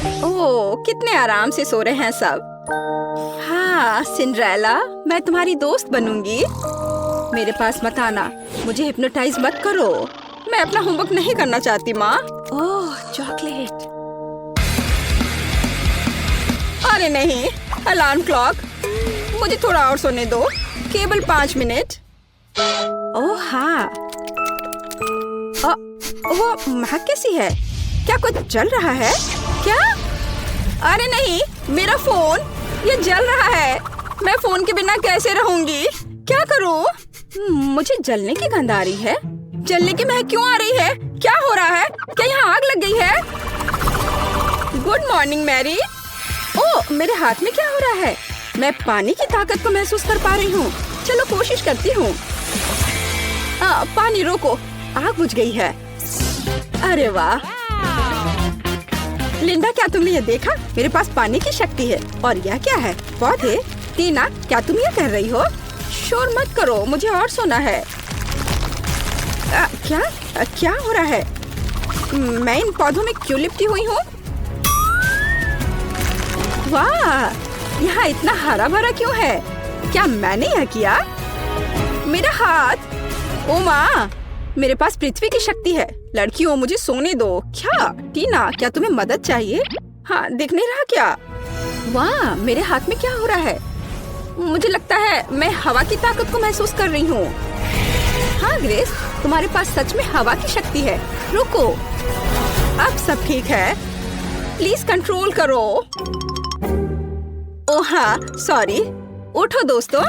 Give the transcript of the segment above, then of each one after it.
ओह, कितने आराम से सो रहे हैं सब। हाँ सिंड्रेला, मैं तुम्हारी दोस्त बनूंगी। मेरे पास मत आना, मुझे हिप्नोटाइज मत करो। मैं अपना होमवर्क नहीं करना चाहती माँ। ओह चॉकलेट। अरे नहीं, अलार्म क्लॉक, मुझे थोड़ा और सोने दो, केवल 5 मिनट। ओह हाँ, वो महक कैसी है? क्या कुछ जल रहा है क्या? अरे नहीं, मेरा फोन, ये जल रहा है। मैं फोन के बिना कैसे रहूंगी? क्या करूं? मुझे जलने की गंध आ रही है। जलने की महक क्यों आ रही है? क्या हो रहा है? क्या यहाँ आग लग गई है? Good morning Mary. ओह, मेरे हाथ में क्या हो रहा है? मैं पानी की ताकत को महसूस कर पा रही हूँ। चलो कोशिश करती हूँ। पानी रोको, आग बुझ गई है। अरे वाह लिंडा, क्या तुमने ये देखा? मेरे पास पानी की शक्ति है। और यह क्या है? पौधे? टीना, क्या तुम ये कह रही हो? शोर मत करो, मुझे और सोना है। क्या हो रहा है? मैं इन पौधों में क्यों लिपटी हुई हूँ? वाह, यहाँ इतना हरा भरा क्यों है? क्या मैंने यह किया? मेरा हाथ! ओ माँ, मेरे पास पृथ्वी की शक्ति है। लड़कियों, मुझे सोने दो। क्या टीना, क्या तुम्हें मदद चाहिए? हाँ, दिख नहीं रहा क्या? वाह, मेरे हाथ में क्या हो रहा है? मुझे लगता है मैं हवा की ताकत को महसूस कर रही हूँ। हाँ ग्रेस, तुम्हारे पास सच में हवा की शक्ति है। रुको, अब सब ठीक है। प्लीज कंट्रोल करो। ओह हाँ, सॉरी। उठो दोस्तों।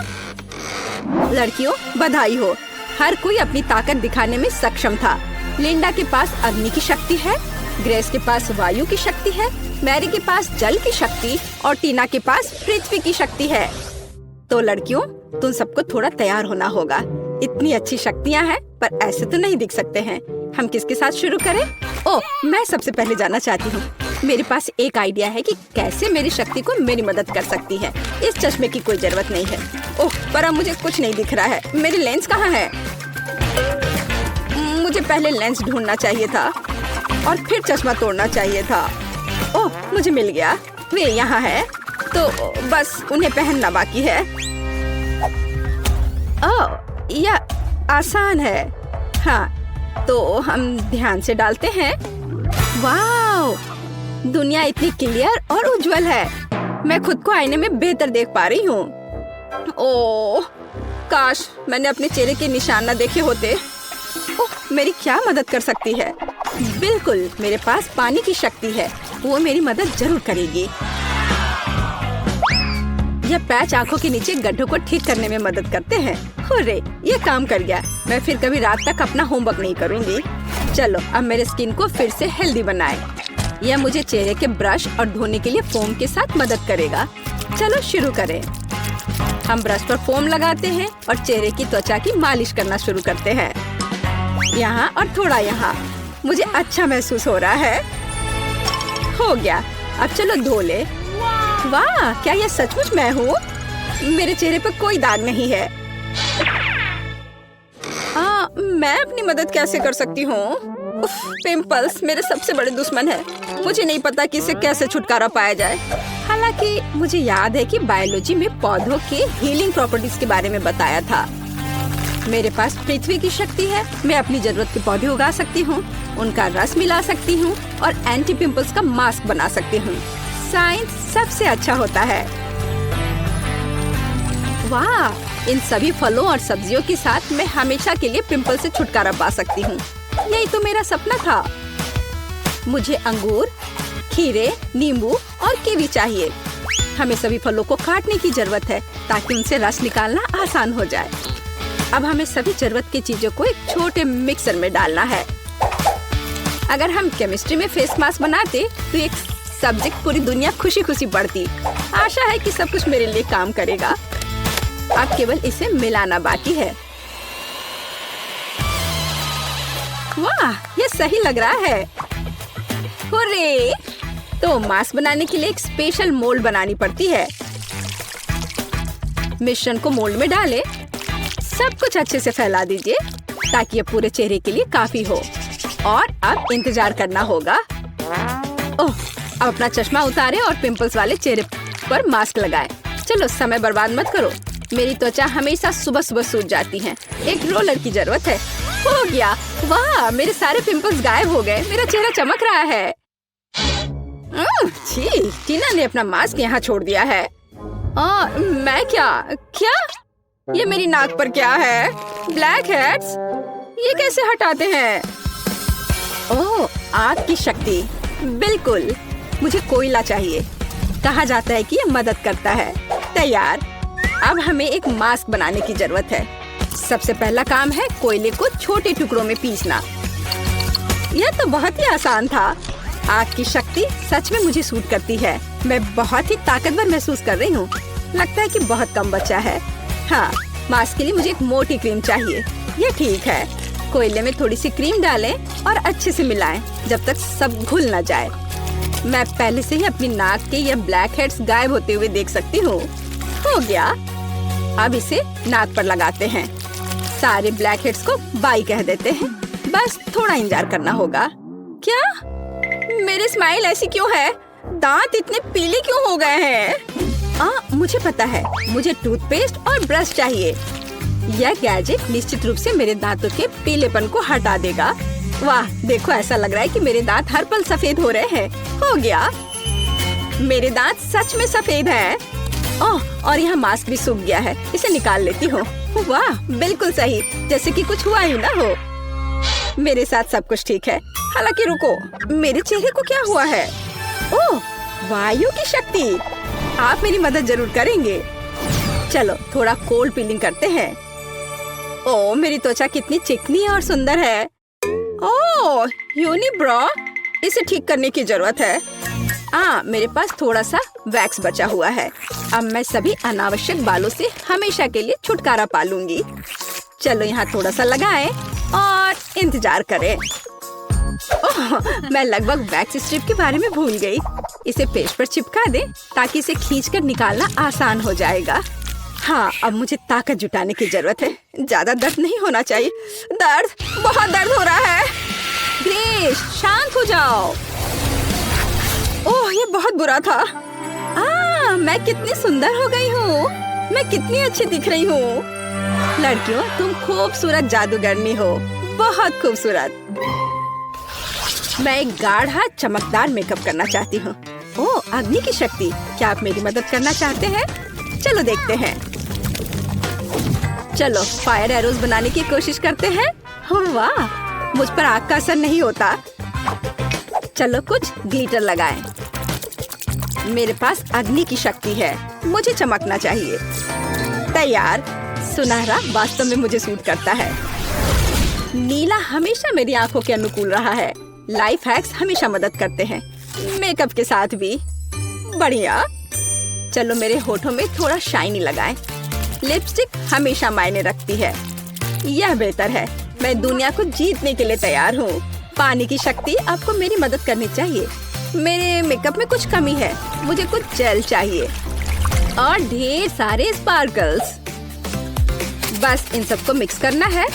लड़कियों, बधाई हो, हर कोई अपनी ताकत दिखाने में सक्षम था। लिंडा के पास अग्नि की शक्ति है, ग्रेस के पास वायु की शक्ति है, मैरी के पास जल की शक्ति और टीना के पास पृथ्वी की शक्ति है। तो लड़कियों, तुम सबको थोड़ा तैयार होना होगा। इतनी अच्छी शक्तियाँ हैं, पर ऐसे तो नहीं दिख सकते हैं। हम किसके साथ शुरू करें? ओह, मैं सबसे पहले जानना चाहती हूँ। मेरे पास एक आइडिया है कि कैसे मेरी शक्ति को मेरी मदद कर सकती है। इस चश्मे की कोई जरूरत नहीं है। ओह, पर अब मुझे कुछ नहीं दिख रहा है। मेरी लेंस कहाँ है? मुझे पहले लेंस ढूंढना चाहिए था और फिर चश्मा तोड़ना चाहिए था। ओह, मुझे मिल गया। वे यहाँ है, तो बस उन्हें पहनना बाकी है। ओह, यह आसान है। हाँ, तो हम ध्यान से डालते हैं। वाह, दुनिया इतनी क्लियर और उज्जवल है। मैं खुद को आईने में बेहतर देख पा रही हूँ। ओह, काश मैंने अपने चेहरे के निशान न देखे होते। ओह, मेरी क्या मदद कर सकती है? बिल्कुल, मेरे पास पानी की शक्ति है, वो मेरी मदद जरूर करेगी। यह पैच आंखों के नीचे गड्ढों को ठीक करने में मदद करते हैं। हुर्रे, ये काम कर गया। मैं फिर कभी रात तक अपना होमवर्क नहीं करूँगी। चलो, अब मेरे स्किन को फिर से हेल्दी बनाए। यह मुझे चेहरे के ब्रश और धोने के लिए फोम के साथ मदद करेगा। चलो शुरू करें। हम ब्रश पर फोम लगाते हैं और चेहरे की त्वचा की मालिश करना शुरू करते हैं। यहाँ और थोड़ा यहाँ। मुझे अच्छा महसूस हो रहा है। हो गया, अब चलो धो ले। वाह, क्या यह सचमुच मैं हूँ? मेरे चेहरे पर कोई दाग नहीं है। मैं अपनी मदद कैसे कर सकती हूँ? पिंपल्स मेरे सबसे बड़े दुश्मन है। मुझे नहीं पता कि इससे कैसे छुटकारा पाया जाए। हालांकि मुझे याद है कि बायोलॉजी में पौधों के हीलिंग प्रॉपर्टीज के बारे में बताया था। मेरे पास पृथ्वी की शक्ति है। मैं अपनी जरूरत के पौधे उगा सकती हूँ, उनका रस मिला सकती हूँ और एंटी पिंपल्स का मास्क बना सकती हूँ। साइंस सबसे अच्छा होता है। वाह, इन सभी फलों और सब्जियों के साथ मैं हमेशा के लिए पिंपल से छुटकारा पा सकती हूँ। यही तो मेरा सपना था। मुझे अंगूर, खीरे, नींबू और कीवी चाहिए। हमें सभी फलों को काटने की जरूरत है ताकि उनसे रस निकालना आसान हो जाए। अब हमें सभी जरूरत की चीजों को एक छोटे मिक्सर में डालना है। अगर हम केमिस्ट्री में फेस मास्क बनाते तो एक सब्जेक्ट पूरी दुनिया खुशी खुशी पढ़ती। आशा है कि सब कुछ मेरे लिए काम करेगा। अब केवल इसे मिलाना बाकी है। वाह, ये सही लग रहा है। हुर्रे! तो मास्क बनाने के लिए एक स्पेशल मोल्ड बनानी पड़ती है। मिश्रण को मोल्ड में डालें। सब कुछ अच्छे से फैला दीजिए ताकि ये पूरे चेहरे के लिए काफी हो। और अब इंतजार करना होगा। ओह, अब अपना चश्मा उतारे और पिंपल्स वाले चेहरे पर मास्क लगाए। चलो समय बर्बाद मत करो। मेरी त्वचा हमेशा सुबह सुबह सूज जाती है। एक रोलर की जरूरत है। हो गया। वाह, मेरे सारे पिंपल्स गायब हो गए। मेरा चेहरा चमक रहा है। छी, टीना ने अपना मास्क यहाँ छोड़ दिया है। मैं क्या? ये मेरी नाक पर क्या है? Black heads? ये कैसे हटाते हैं? ओह, आग की शक्ति। बिल्कुल, मुझे कोयला चाहिए। कहा जाता है कि ये मदद करता है। तैयार। अब हमें एक मास्क बनाने की जरूरत है। सबसे पहला काम है कोयले को छोटे टुकड़ों में पीसना। यह तो बहुत ही आसान था। आग की शक्ति सच में मुझे सूट करती है। मैं बहुत ही ताकतवर महसूस कर रही हूँ। लगता है कि बहुत कम बचा है। हाँ, मास्क के लिए मुझे एक मोटी क्रीम चाहिए। ये ठीक है। कोयले में थोड़ी सी क्रीम डालें और अच्छे से मिलाएं जब तक सब घुल न जाए। मैं पहले से ही अपनी नाक के ये ब्लैक हेड्स गायब होते हुए देख सकती हूँ। हो गया। अब इसे नाक पर लगाते हैं। सारे ब्लैक हेड्स को बाय कह देते हैं। बस थोड़ा इंतजार करना होगा। क्या? मेरे स्माइल ऐसी क्यों है? दांत इतने पीले क्यों हो गए हैं? मुझे पता है। मुझे टूथपेस्ट और ब्रश चाहिए। यह गैजेट निश्चित रूप से मेरे दांतों के पीलेपन को हटा देगा। वाह, देखो, ऐसा लग रहा है कि मेरे दांत हर पल सफेद हो रहे हैं। हो गया। मेरे दांत सच में सफेद हैं। ओह, और यहाँ मास्क भी सूख गया है। इसे निकाल लेती हूँ। वाह, बिल्कुल सही, जैसे कि कुछ हुआ ही ना हो। मेरे साथ सब कुछ ठीक है। हालांकि रुको, मेरे चेहरे को क्या हुआ है? ओह, वायु की शक्ति। आप मेरी मदद जरूर करेंगे। चलो थोड़ा कोल्ड पीलिंग करते हैं। ओह, मेरी त्वचा कितनी चिकनी और सुंदर है। ओह, यूनिब्रो, इसे ठीक करने की जरूरत है। मेरे पास थोड़ा सा वैक्स बचा हुआ है। अब मैं सभी अनावश्यक बालों से हमेशा के लिए छुटकारा पा लूंगी। चलो यहाँ थोड़ा सा लगाएं और इंतजार करें। ओह, मैं लगभग वैक्स स्ट्रिप के बारे में भूल गई। इसे पेज पर चिपका दे ताकि इसे खींचकर निकालना आसान हो जाएगा। हाँ, अब मुझे ताकत जुटाने की जरूरत है। ज्यादा दर्द नहीं होना चाहिए। बहुत दर्द हो रहा है। ग्रेस, शांत हो जाओ। ओह, ये बहुत बुरा था। मैं कितनी सुंदर हो गई हूँ। मैं कितनी अच्छी दिख रही हूँ। लड़कियों, तुम खूबसूरत जादूगरनी हो। बहुत खूबसूरत। मैं एक गाढ़ा चमकदार मेकअप करना चाहती हूँ। ओह, अग्नि की शक्ति। क्या आप मेरी मदद करना चाहते हैं? चलो देखते हैं। चलो फायर एरोज बनाने की कोशिश करते हैं। वाह, मुझ पर आग का असर नहीं होता। चलो कुछ ग्लिटर लगाएं। मेरे पास अग्नि की शक्ति है। मुझे चमकना चाहिए। तैयार। सुनहरा वास्तव में मुझे सूट करता है। नीला हमेशा मेरी आंखों के अनुकूल रहा है। लाइफ हैक्स हमेशा मदद करते हैं, मेकअप के साथ भी। बढ़िया। चलो मेरे होठों में थोड़ा शाइनी लगाएं। लिपस्टिक हमेशा मायने रखती है। यह बेहतर है। मैं दुनिया को जीतने के लिए तैयार हूँ। पानी की शक्ति आपको मेरी मदद करनी चाहिए। मेरे मेकअप में कुछ कमी है। मुझे कुछ जेल चाहिए और ढेर सारे स्पार्कल्स। बस इन सबको मिक्स करना है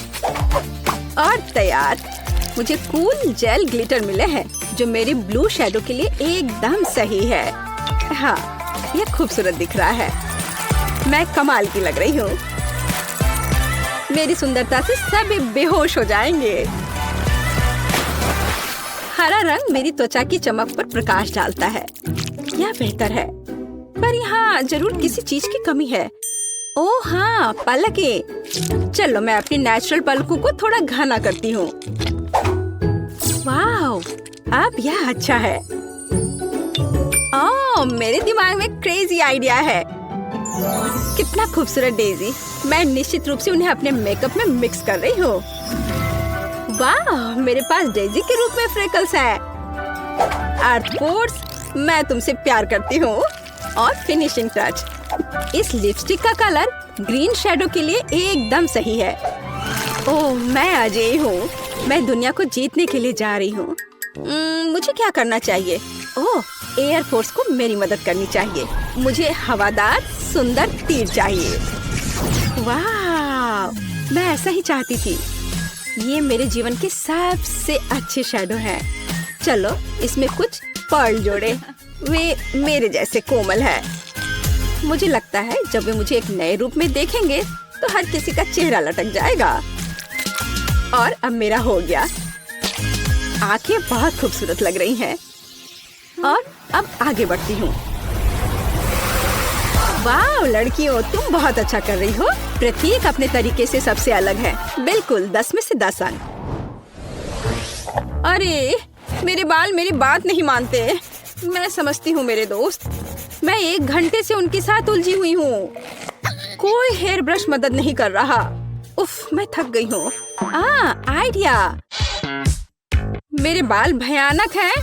और तैयार। मुझे कूल जेल ग्लिटर मिले हैं जो मेरे ब्लू शैडो के लिए एकदम सही है। हाँ, यह खूबसूरत दिख रहा है। मैं कमाल की लग रही हूँ। मेरी सुंदरता से सभी बेहोश हो जाएंगे। हरा रंग मेरी त्वचा की चमक पर प्रकाश डालता है। यह बेहतर है, पर यहाँ जरूर किसी चीज की कमी है। ओह हाँ, पलकें। चलो मैं अपनी नेचुरल पलकों को थोड़ा घना करती हूँ। वाह, अब यह अच्छा है। ओह, मेरे दिमाग में क्रेजी आइडिया है। कितना खूबसूरत डेजी। मैं निश्चित रूप से उन्हें अपने मेकअप में मिक्स कर रही हूँ। वाह, मेरे पास डेजी के रूप में फ्रेकल्स हैं। आर्थपोर्स, मैं तुमसे प्यार करती हूँ। और फिनिशिंग टच। इस लिपस्टिक का कलर ग्रीन शैडो के लिए एकदम सही है। ओह, मैं अजय हूँ। मैं दुनिया को जीतने के लिए जा रही हूँ। मुझे क्या करना चाहिए? ओह, एयरफोर्स को मेरी मदद करनी चाहिए। मुझे हवादार सुंदर तीर चाहिए। वाह, मैं ऐसा ही चाहती थी। ये मेरे जीवन के सबसे अच्छे शैडो हैं। चलो इसमें कुछ पर्ल जोड़े, वे मेरे जैसे कोमल है। मुझे लगता है जब वे मुझे एक नए रूप में देखेंगे तो हर किसी का चेहरा लटक जाएगा। और अब मेरा हो गया। आंखें बहुत खूबसूरत लग रही हैं। और अब आगे बढ़ती हूँ। वाह लड़कियों, तुम बहुत अच्छा कर रही हो। प्रत्येक अपने तरीके से सबसे अलग है। बिल्कुल 10 में से 10 अंक। अरे मेरे बाल मेरी बात नहीं मानते। मैं समझती हूँ मेरे दोस्त, मैं 1 घंटे से उनके साथ उलझी हुई हूँ। कोई हेयर ब्रश मदद नहीं कर रहा। उफ, मैं थक गई हूँ। आइडिया। मेरे बाल भयानक हैं,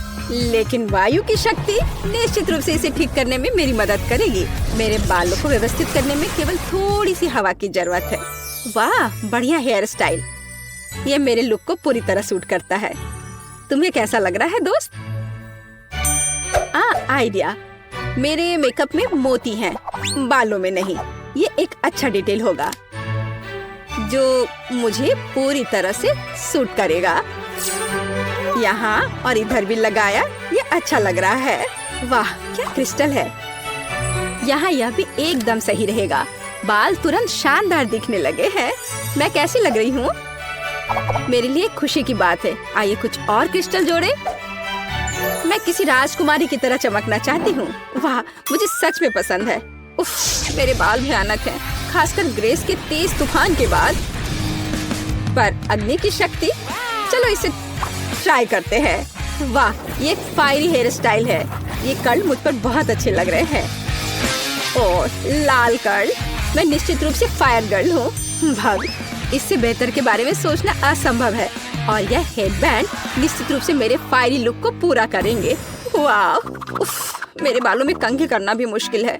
लेकिन वायु की शक्ति निश्चित रूप से इसे ठीक करने में मेरी मदद करेगी। मेरे बालों को व्यवस्थित करने में केवल थोड़ी सी हवा की जरूरत है। वाह बढ़िया हेयर स्टाइल। ये मेरे लुक को पूरी तरह सूट करता है। तुम्हें कैसा लग रहा है दोस्त? आइडिया। मेरे मेकअप में मोती हैं, बालों में नहीं। ये एक अच्छा डिटेल होगा जो मुझे पूरी तरह से सूट करेगा। यहाँ और इधर भी लगाया, ये अच्छा लग रहा है। वाह क्या क्रिस्टल है। यहाँ यह भी एकदम सही रहेगा। बाल तुरंत शानदार दिखने लगे हैं। मैं कैसी लग रही हूँ? मेरे लिए खुशी की बात है। आइए कुछ और क्रिस्टल जोड़े। मैं किसी राजकुमारी की तरह चमकना चाहती हूँ। वाह मुझे सच में पसंद है। उफ, मेरे बाल भयानक हैं, खासकर ग्रेस के तेज तूफान के बाद। पर अग्नि की शक्ति, चलो इसे ट्राई करते हैं। वाह ये फायरी हेयर स्टाइल है। ये कर्ल मुझ पर बहुत अच्छे लग रहे हैं। और लाल कर्ल, मैं निश्चित रूप से फायर गर्ल हूँ। भाग, इससे बेहतर के बारे में सोचना असंभव है। और यह हेडबैंड निश्चित रूप से मेरे फायरी लुक को पूरा करेंगे। वाह, उफ, मेरे बालों में कंघी करना भी मुश्किल है।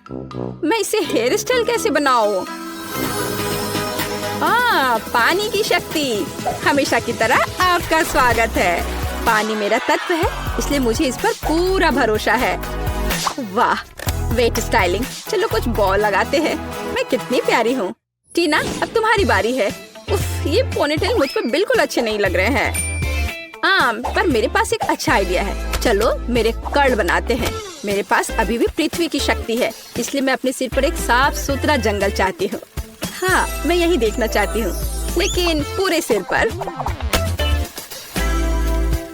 मैं इसे हेयर स्टाइल कैसे बनाऊं? पानी की शक्ति, हमेशा की तरह आपका स्वागत है। पानी मेरा तत्व है, इसलिए मुझे इस पर पूरा भरोसा है। वाह वेट स्टाइलिंग। चलो कुछ बॉल लगाते हैं। मैं कितनी प्यारी हूँ। टीना अब तुम्हारी बारी है। उफ, ये पोनीटेल मुझ पर बिल्कुल अच्छे नहीं लग रहे हैं। पर मेरे पास एक अच्छा आइडिया है। चलो मेरे कर्ल बनाते हैं। मेरे पास अभी भी पृथ्वी की शक्ति है, इसलिए मैं अपने सिर पर एक साफ सुथरा जंगल चाहती हूँ। हाँ मैं यही देखना चाहती हूँ, लेकिन पूरे सिर पर।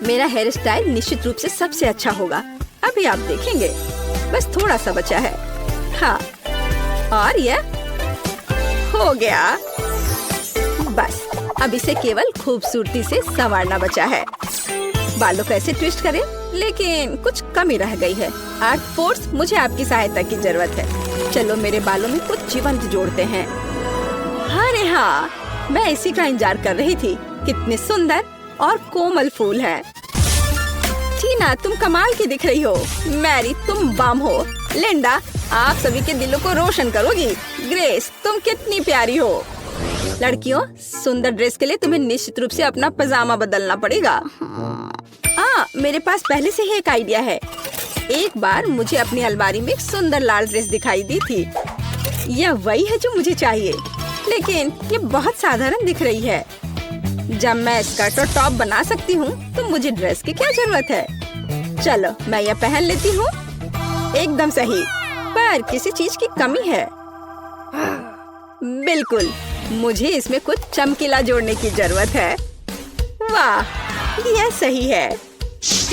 मेरा हेयर स्टाइल निश्चित रूप से सबसे अच्छा होगा। अभी आप देखेंगे। बस थोड़ा सा बचा है। हाँ और यह हो गया। बस अब इसे केवल खूबसूरती से संवारना बचा है। बालों को ऐसे ट्विस्ट करें, लेकिन कुछ कमी रह गई है। आर्ट फोर्स, मुझे आपकी सहायता की जरूरत है। चलो मेरे बालों में कुछ जीवंत जोड़ते हैं। अरे हाँ, मैं इसी का इंतजार कर रही थी। कितने सुंदर और कोमल फूल हैं। टीना तुम कमाल की दिख रही हो। मैरी तुम बम हो। लिंडा आप सभी के दिलों को रोशन करोगी। ग्रेस तुम कितनी प्यारी हो। लड़कियों सुंदर ड्रेस के लिए तुम्हें निश्चित रूप से अपना पजामा बदलना पड़ेगा। मेरे पास पहले से ही एक आइडिया है। एक बार मुझे अपनी अलमारी में एक सुंदर लाल ड्रेस दिखाई दी थी। यह वही है जो मुझे चाहिए, लेकिन ये बहुत साधारण दिख रही है। जब मैं स्कर्ट और टॉप बना सकती हूँ, तो मुझे ड्रेस की क्या जरूरत है। चलो मैं यह पहन लेती हूँ। एकदम सही, पर किसी चीज की कमी है। बिल्कुल, मुझे इसमें कुछ चमकीला जोड़ने की जरूरत है। वाह यह सही है।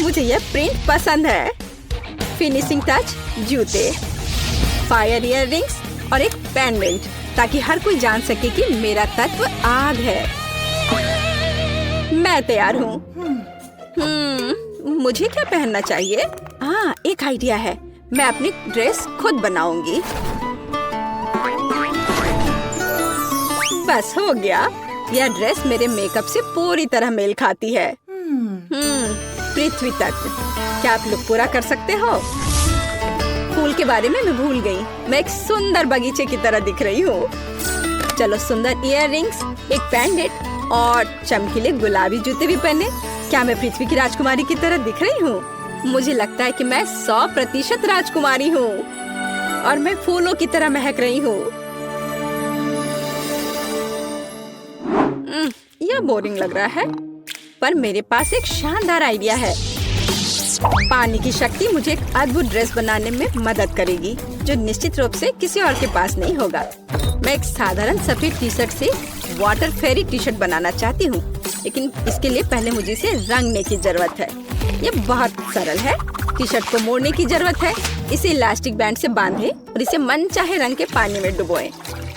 मुझे यह प्रिंट पसंद है। फिनिशिंग टच, जूते, फायर इयर रिंग्स और एक पेंडेंट, ताकि हर कोई जान सके कि मेरा तत्व आग है। मैं तैयार हूँ। मुझे क्या पहनना चाहिए? एक आइडिया है। मैं अपनी ड्रेस खुद बनाऊंगी। बस हो गया। यह ड्रेस मेरे मेकअप से पूरी तरह मेल खाती है। पृथ्वी तक। क्या आप लोग पूरा कर सकते हो? फूल के बारे में मैं भूल गई। मैं एक सुंदर बगीचे की तरह दिख रही हूँ। चलो सुंदर इयर रिंग्स, एक पेंडेंट और चमकीले गुलाबी जूते भी पहने। क्या मैं पृथ्वी की राजकुमारी की तरह दिख रही हूँ? मुझे लगता है कि मैं 100% राजकुमारी हूँ और मैं फूलों की तरह महक रही हूँ। यह बोरिंग लग रहा है, पर मेरे पास एक शानदार आइडिया है। पानी की शक्ति मुझे एक अद्भुत ड्रेस बनाने में मदद करेगी, जो निश्चित रूप से किसी और के पास नहीं होगा। मैं एक साधारण सफेद टी शर्ट से वाटर फेरी टी शर्ट बनाना चाहती हूँ, लेकिन इसके लिए पहले मुझे इसे रंगने की जरूरत है। ये बहुत सरल है। टी शर्ट को मोड़ने की जरूरत है, इसे इलास्टिक बैंड से बांधे और इसे मनचाहे रंग के पानी में डुबोएं।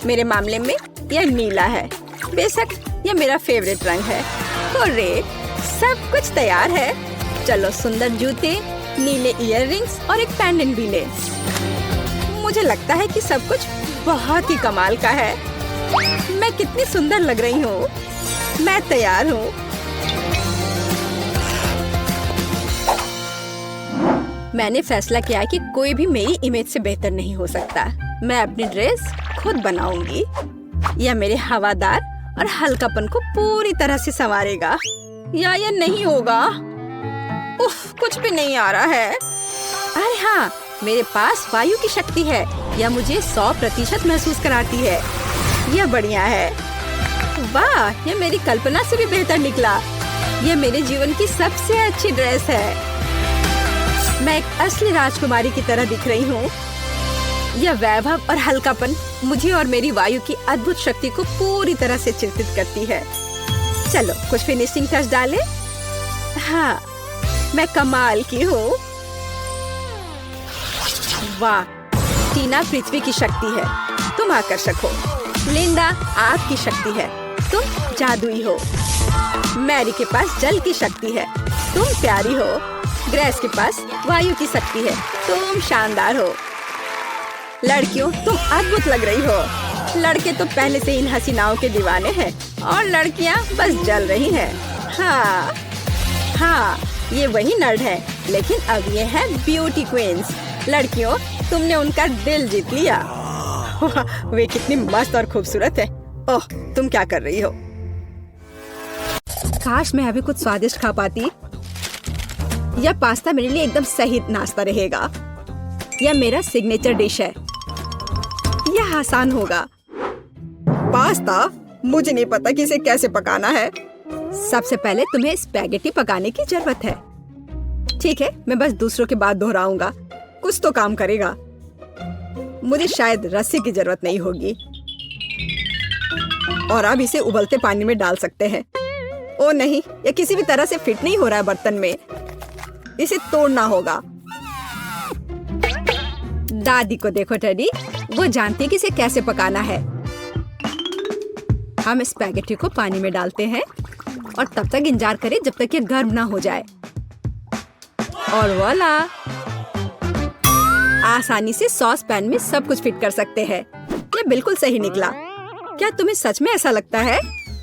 मेरे मामले में यह नीला है, बेशक यह मेरा फेवरेट रंग है। हुर्रे, सब कुछ तैयार है। चलो सुंदर जूते, नीले इयररिंग्स और एक पेंडेंट भी ले। मुझे लगता है कि सब कुछ बहुत ही कमाल का है। मैं कितनी सुंदर लग रही हूँ। मैं तैयार हूँ। मैंने फैसला किया है कि कोई भी मेरी इमेज से बेहतर नहीं हो सकता। मैं अपनी ड्रेस खुद बनाऊंगी। यह मेरे हवादार और हल्कापन को पूरी तरह से संवारेगा। या यह नहीं होगा। उफ, कुछ भी नहीं आ रहा है। अरे हाँ, मेरे पास वायु की शक्ति है। यह मुझे 100% महसूस कराती है। यह बढ़िया है। वाह, यह मेरी कल्पना से भी बेहतर निकला। यह मेरे जीवन की सबसे अच्छी ड्रेस है। मैं एक असली राजकुमारी की तरह दिख रही हूँ। यह वैभव और हल्कापन मुझे और मेरी वायु की अद्भुत शक्ति को पूरी तरह से चिंतित करती है। चलो कुछ फिनिशिंग टच डालें। हाँ, मैं कमाल की हूँ। वाह, टीना पृथ्वी की शक्ति है, तुम आकर्षक हो। लिंडा आग की शक्ति है, तुम जादुई हो। मैरी के पास जल की शक्ति है, तुम प्यारी हो। ग्रेस के पास वायु की शक्ति है, तुम शानदार हो। लड़कियों, तुम अद्भुत लग रही हो। लड़के तो पहले से इन हसीनाओं के दीवाने हैं और लड़कियां बस जल रही हैं। हाँ, ये वही नर्ड है, लेकिन अब ये है ब्यूटी क्वींस। लड़कियों, तुमने उनका दिल जीत लिया। वे कितनी मस्त और खूबसूरत है। ओह, तुम क्या कर रही हो? काश मैं अभी कुछ स्वादिष्ट खा पाती। यह पास्ता मेरे लिए एकदम सही नाश्ता रहेगा। यह मेरा सिग्नेचर डिश है। यह आसान होगा। पास्ता? मुझे नहीं पता कि इसे कैसे पकाना है। सबसे पहले तुम्हें स्पैगेटी पकाने की जरूरत है। ठीक है, मैं बस दूसरों के बाद दोहराऊंगा। कुछ तो काम करेगा। मुझे शायद रस्सी की जरूरत नहीं होगी। और अब इसे उबलते पानी में डाल सकते हैं। ओ नहीं, यह किसी भी तरह से फिट नहीं हो रहा है बर्तन में। इसे तोड़ना होगा। दादी को देखो टेडी, वो जानती है कि इसे कैसे पकाना है। हम स्पैगेटी को पानी में डालते हैं और तब तक इंतजार करें जब तक ये गर्म ना हो जाए। और वाला, आसानी से सॉस पैन में सब कुछ फिट कर सकते हैं। ये बिल्कुल सही निकला। क्या तुम्हें सच में ऐसा लगता है?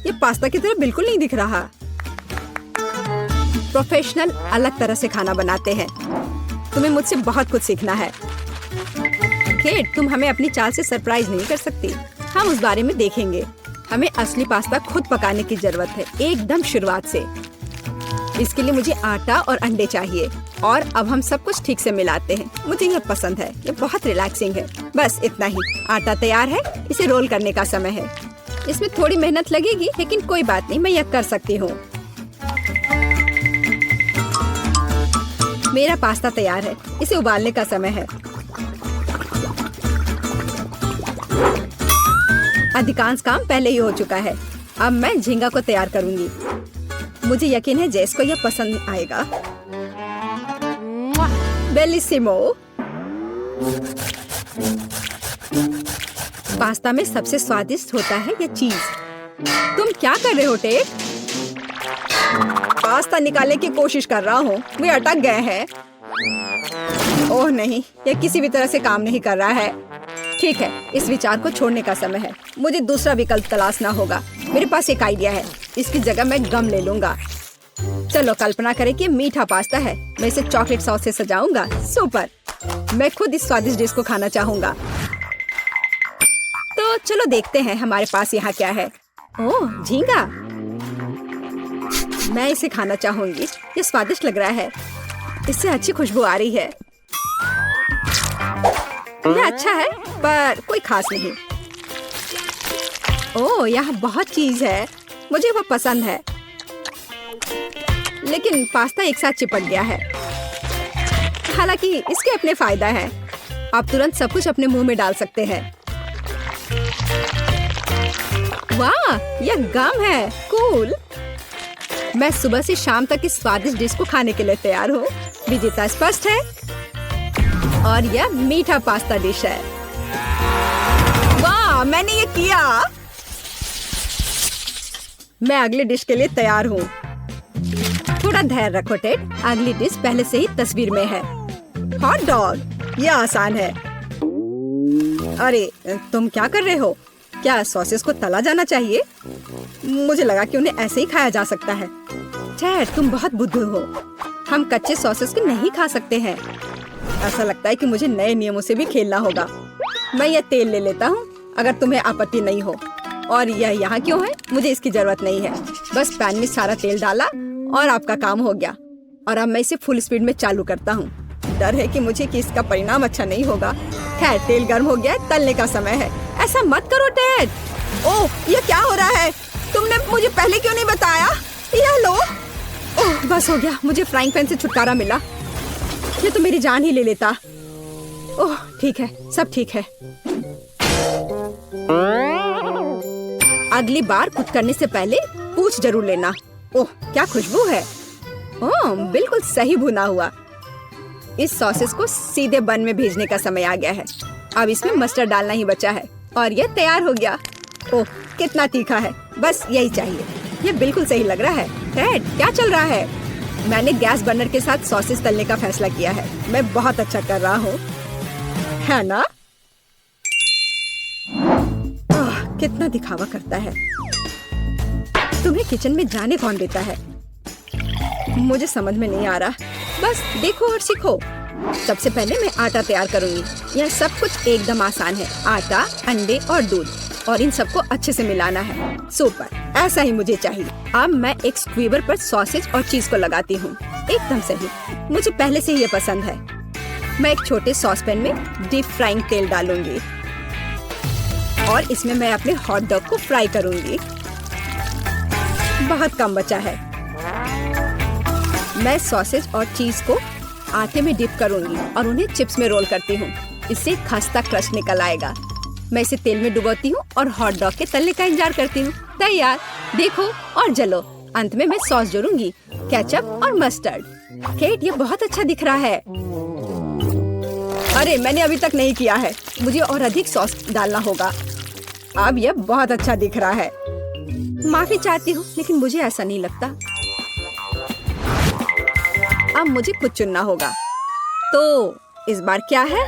ये पास्ता की तरह बिल्कुल नहीं दिख रहा। प्रोफेशनल अलग तरह से खाना बनाते हैं। तुम्हें मुझसे बहुत कुछ सीखना है। केट, तुम हमें अपनी चाल से सरप्राइज नहीं कर सकती। हम उस बारे में देखेंगे। हमें असली पास्ता खुद पकाने की जरूरत है, एकदम शुरुआत से। इसके लिए मुझे आटा और अंडे चाहिए। और अब हम सब कुछ ठीक से मिलाते हैं। मुझे यह पसंद है, ये बहुत रिलैक्सिंग है। बस इतना ही। आटा तैयार है, इसे रोल करने का समय है। इसमें थोड़ी मेहनत लगेगी, लेकिन कोई बात नहीं, मैं यह कर सकती हूँ। मेरा पास्ता तैयार है, इसे उबालने का समय है। अधिकांश काम पहले ही हो चुका है। अब मैं झींगा को तैयार करूंगी। मुझे यकीन है जेस को यह पसंद आएगा। बेलिसिमो। पास्ता में सबसे स्वादिष्ट होता है यह चीज। तुम क्या कर रहे हो टेक? पास्ता निकालने की कोशिश कर रहा हूँ, वे अटक गए हैं। ओह नहीं, यह किसी भी तरह से काम नहीं कर रहा है। ठीक है, इस विचार को छोड़ने का समय है। मुझे दूसरा विकल्प तलाशना होगा। मेरे पास एक आइडिया है। इसकी जगह मैं गम ले लूंगा। चलो कल्पना करें कि मीठा पास्ता है। मैं इसे चॉकलेट सॉस से सजाऊंगा। सुपर! मैं खुद इस स्वादिष्ट डिश को खाना चाहूंगा। तो चलो देखते हैं हमारे पास यहाँ क्या है। ओह, झींगा। मैं इसे खाना चाहूंगी। ये स्वादिष्ट लग रहा है। इससे अच्छी खुशबू आ रही है। यह अच्छा है, पर कोई खास नहीं। ओह, यहाँ बहुत चीज है। मुझे वो पसंद है, लेकिन पास्ता एक साथ चिपक गया है। हालांकि इसके अपने फायदा हैं। आप तुरंत सब कुछ अपने मुंह में डाल सकते हैं। वाह, यह गम है। कूल। मैं सुबह से शाम तक इस स्वादिष्ट डिश को खाने के लिए तैयार हूँ। विजेता स्पष्ट है और यह मीठा पास्ता डिश है। वाह, मैंने ये किया। मैं अगली डिश के लिए तैयार हूँ। थोड़ा धैर्य रखो टेड, अगली डिश पहले से ही तस्वीर में है। हॉट डॉग, यह आसान है। अरे तुम क्या कर रहे हो? क्या सॉसेस को तला जाना चाहिए? मुझे लगा कि उन्हें ऐसे ही खाया जा सकता है। टेड, तुम बहुत बुद्धू हो। हम कच्चे सॉसेस को नहीं खा सकते हैं। ऐसा लगता है कि मुझे नए नियमों से भी खेलना होगा। मैं यह तेल ले लेता हूँ, अगर तुम्हें आपत्ति नहीं हो। और यह यहाँ क्यों है? मुझे इसकी जरूरत नहीं है। बस पैन में सारा तेल डाला और आपका काम हो गया। और अब मैं इसे फुल स्पीड में चालू करता हूँ। डर है कि मुझे कि इसका परिणाम अच्छा नहीं होगा। खैर, तेल गर्म हो गया है, तलने का समय है। ऐसा मत करो टेड। ओह, ये क्या हो रहा है? तुमने मुझे पहले क्यों नहीं बताया? यह लो। ओह, बस हो गया। मुझे फ्राइंग पैन से छुटकारा मिला। ये तो मेरी जान ही ले लेता। ओह, ठीक है, सब ठीक है। अगली बार कुछ करने से पहले पूछ जरूर लेना। ओह, क्या खुशबू है। ओह, बिल्कुल सही भुना हुआ। इस सॉसेस को सीधे बन में भेजने का समय आ गया है। अब इसमें मस्टर्ड डालना ही बचा है और यह तैयार हो गया। ओह, कितना तीखा है। बस यही चाहिए। यह बिल्कुल सही लग रहा है। टेड, क्या चल रहा है? मैंने गैस बर्नर के साथ सॉसेस तलने का फैसला किया है। मैं बहुत अच्छा कर रहा हूँ, है ना? कितना दिखावा करता है। तुम्हें किचन में जाने कौन देता है? मुझे समझ में नहीं आ रहा। बस देखो और सीखो। सबसे पहले मैं आटा तैयार करूंगी। यह सब कुछ एकदम आसान है। आटा, अंडे और दूध, और इन सबको अच्छे से मिलाना है। सुपर, ऐसा ही मुझे चाहिए। अब मैं एक स्क्वीवर पर सॉसेज और चीज को लगाती हूँ। एकदम सही, मुझे पहले से ही ये पसंद है। मैं एक छोटे सॉस पैन में डीप फ्राइंग तेल डालूंगी और इसमें मैं अपने हॉट डॉग को फ्राई करूंगी। बहुत कम बचा है। मैं सॉसेज और चीज को आटे में डिप करूंगी और उन्हें चिप्स में रोल करती हूँ। इससे खस्ता क्रश निकल आएगा। मैं इसे तेल में डुबोती हूँ और हॉट डॉग के तलने का इंतजार करती हूँ। तैयार, देखो और जलो। अंत में मैं सॉस जोड़ूंगी, केचप और मस्टर्ड। केट, ये बहुत अच्छा दिख रहा है। अरे, मैंने अभी तक नहीं किया है। मुझे और अधिक सॉस डालना होगा। अब यह बहुत अच्छा दिख रहा है। माफी चाहती हूँ, लेकिन मुझे ऐसा नहीं लगता। अब मुझे कुछ चुनना होगा। तो इस बार क्या है?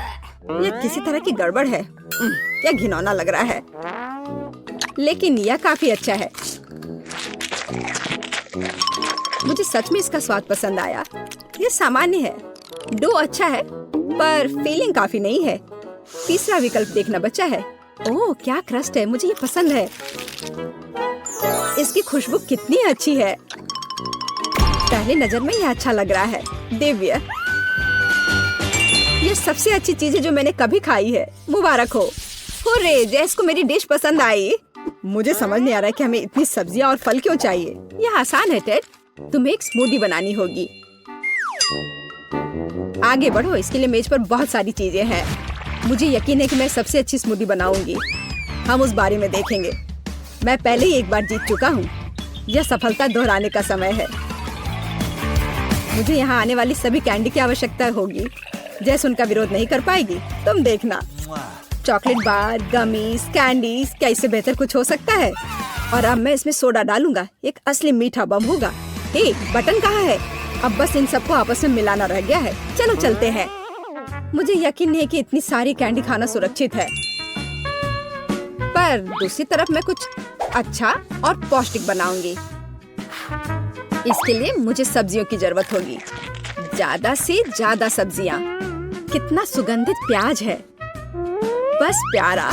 यह किसी तरह की गड़बड़ है। क्या घिनौना लग रहा है, लेकिन यह काफी अच्छा है। मुझे सच में इसका स्वाद पसंद आया। यह सामान्य है। डो अच्छा है, पर फीलिंग काफी नहीं है। तीसरा विकल्प देखना बचा है। ओह, क्या क्रस्ट है। मुझे ये पसंद है। इसकी खुशबू कितनी अच्छी है। पहले नजर में यह अच्छा लग रहा है। दिव्य, ये सबसे अच्छी चीज है जो मैंने कभी खाई है। मुबारक हो। हुर्रे, जैस को मेरी डिश पसंद आई। मुझे समझ नहीं आ रहा है कि हमें इतनी सब्जियां और फल क्यों चाहिए। यह आसान है टेड, तुम्हें एक स्मूदी बनानी होगी। आगे बढ़ो, इसके लिए मेज पर बहुत सारी चीजें हैं। मुझे यकीन है कि मैं सबसे अच्छी स्मूदी बनाऊंगी। हम उस बारे में देखेंगे। मैं पहले ही एक बार जीत चुका हूँ। यह सफलता दोहराने का समय है। मुझे यहाँ आने वाली सभी कैंडी की आवश्यकता होगी। जैस उनका विरोध नहीं कर पाएगी। तुम देखना। चॉकलेट बार, गमीज, कैंडीज, क्या इससे बेहतर कुछ हो सकता है? और अब मैं इसमें सोडा डालूंगा। एक असली मीठा बम होगा। हे, बटन कहाँ है? अब बस इन सबको आपस में मिलाना रह गया है। चलो चलते हैं। मुझे यकीन नहीं कि इतनी सारी कैंडी खाना सुरक्षित है, पर दूसरी तरफ मैं कुछ अच्छा और पौष्टिक बनाऊंगी। इसके लिए मुझे सब्जियों की जरूरत होगी। ज्यादा से ज्यादा सब्जियाँ। कितना सुगंधित प्याज है, बस प्यारा।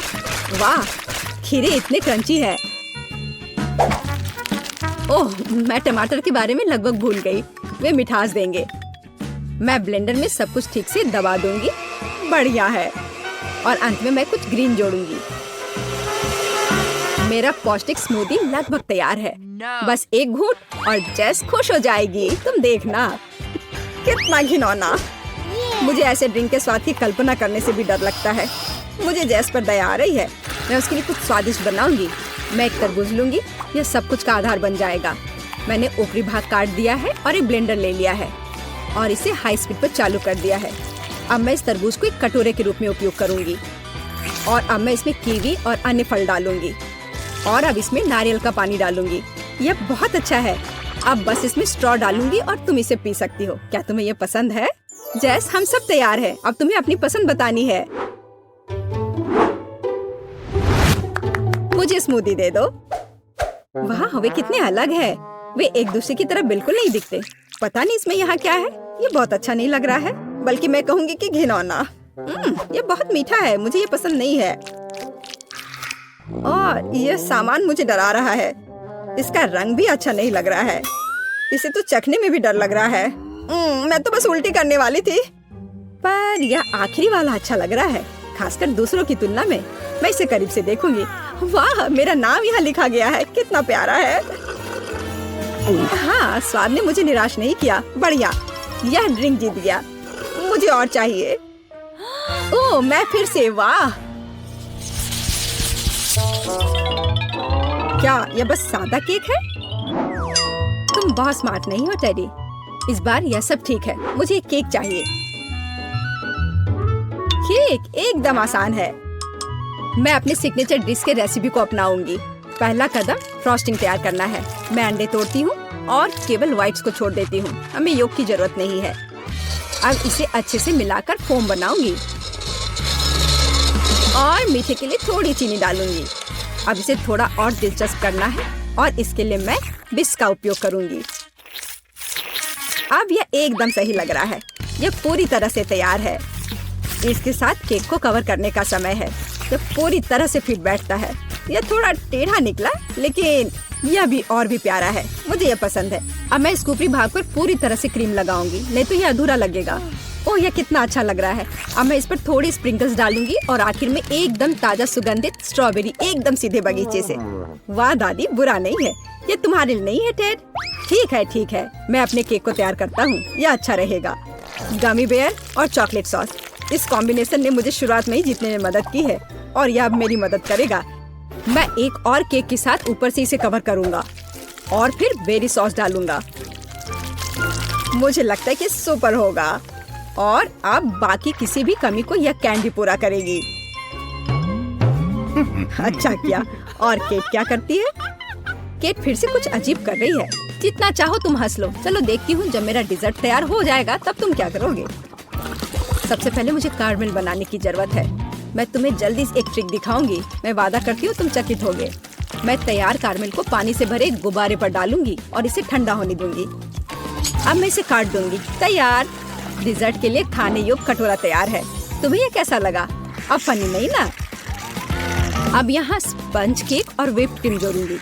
वाह, खीरे इतने क्रंची है। ओह, मैं टमाटर के बारे में लगभग भूल गई। वे मिठास देंगे। मैं ब्लेंडर में सब कुछ ठीक से दबा दूंगी। बढ़िया है। और अंत में मैं कुछ ग्रीन जोड़ूंगी। मेरा पौष्टिक स्मूदी लगभग तैयार है। बस एक घूंट और जेस खुश हो जाएगी। तुम देखना। कितना घिनौना। मुझे ऐसे ड्रिंक के स्वाद की कल्पना करने से भी डर लगता है। मुझे जैस पर दया आ रही है। मैं उसके लिए कुछ स्वादिष्ट बनाऊंगी। मैं एक तरबूज लूंगी, यह सब कुछ का आधार बन जाएगा। मैंने ऊपरी भाग काट दिया है और एक ब्लेंडर ले लिया है और इसे हाई स्पीड पर चालू कर दिया है। अब मैं इस तरबूज को एक कटोरे के रूप में उपयोग करूंगी और अब मैं इसमें कीवी और अन्य फल डालूंगी और अब इसमें नारियल का पानी डालूंगी। यह बहुत अच्छा है। अब बस इसमें स्ट्रॉ डालूंगी और तुम इसे पी सकती हो। क्या तुम्हें यह पसंद है? जैस, हम सब तैयार हैं। अब तुम्हें अपनी पसंद बतानी है। मुझे स्मूदी दे दो। वाह, वे कितने अलग है। वे एक दूसरे की तरह बिल्कुल नहीं दिखते। पता नहीं इसमें यहाँ क्या है। ये बहुत अच्छा नहीं लग रहा है, बल्कि मैं कहूँगी कि घिनौना। ये बहुत मीठा है, मुझे ये पसंद नहीं है और यह सामान मुझे डरा रहा है। इसका रंग भी अच्छा नहीं लग रहा है। इसे तो चखने में भी डर लग रहा है। मैं तो बस उल्टी करने वाली थी, पर यह आखिरी वाला अच्छा लग रहा है, खासकर दूसरों की तुलना में। मैं इसे करीब से देखूंगी। वाह, मेरा नाम यहाँ लिखा गया है, कितना प्यारा है। हाँ, स्वाद ने मुझे निराश नहीं किया। बढ़िया, यह ड्रिंक जीत गया। मुझे और चाहिए। ओह, मैं फिर से। वाह, क्या यह बस सादा केक है? तुम बहुत स्मार्ट नहीं हो टेडी। इस बार यह सब ठीक है। मुझे एक केक चाहिए। केक एकदम आसान है। मैं अपने सिग्नेचर डिश के रेसिपी को अपनाऊंगी। पहला कदम फ्रॉस्टिंग तैयार करना है। मैं अंडे तोड़ती हूँ और केवल व्हाइट्स को छोड़ देती हूँ। हमें योग की जरूरत नहीं है। अब इसे अच्छे से मिलाकर फोम बनाऊंगी और मीठे के लिए थोड़ी चीनी डालूंगी। अब इसे थोड़ा और दिलचस्प करना है और इसके लिए मैं बिस्क का उपयोग करूंगी। अब यह एकदम सही लग रहा है। यह पूरी तरह से तैयार है। इसके साथ केक को कवर करने का समय है। यह पूरी तरह से फिट बैठता है। यह थोड़ा टेढ़ा निकला, लेकिन यह भी और भी प्यारा है। मुझे यह पसंद है। अब मैं इसके ऊपरी भाग पर पूरी तरह से क्रीम लगाऊंगी, नहीं तो यह अधूरा लगेगा। ओह, यह कितना अच्छा लग रहा है। अब मैं इस पर थोड़ी स्प्रिंकल्स डालूंगी और आखिर में एकदम ताजा सुगंधित स्ट्रॉबेरी, एकदम सीधे बगीचे से। वाह दादी, बुरा नहीं है। ये तुम्हारे लिए नहीं है टेड। ठीक है, मैं अपने केक को तैयार करता हूँ। यह अच्छा रहेगा। गमी बेयर और चॉकलेट सॉस, इस कॉम्बिनेशन ने मुझे शुरुआत में ही जीतने में मदद की है और यह अब मेरी मदद करेगा। मैं एक और केक के साथ ऊपर से इसे कवर करूंगा और फिर बेरी सॉस डालूंगा। मुझे लगता है कि सुपर होगा और अब बाकी किसी भी कमी को यह कैंडी पूरा करेगी। अच्छा किया। और केट क्या करती है? केट फिर से कुछ अजीब कर रही है। जितना चाहो तुम हंस लो। चलो देखती हूँ, जब मेरा डिजर्ट तैयार हो जाएगा तब तुम क्या करोगे। सबसे पहले मुझे कारमेल बनाने की जरूरत है। मैं तुम्हें जल्दी एक ट्रिक दिखाऊंगी। मैं वादा करती हूँ तुम चकित होगे। मैं तैयार कारमेल को पानी से भरे गुब्बारे पर डालूंगी और इसे ठंडा होने दूंगी। अब मैं इसे काट दूंगी। तैयार। डिजर्ट के लिए खाने योग्य कटोरा तैयार है। तुम्हें ये कैसा लगा? अब फनी नहीं ना? अब यहाँ स्पंज केक और व्हिप्ड क्रीम जोड़ूंगी।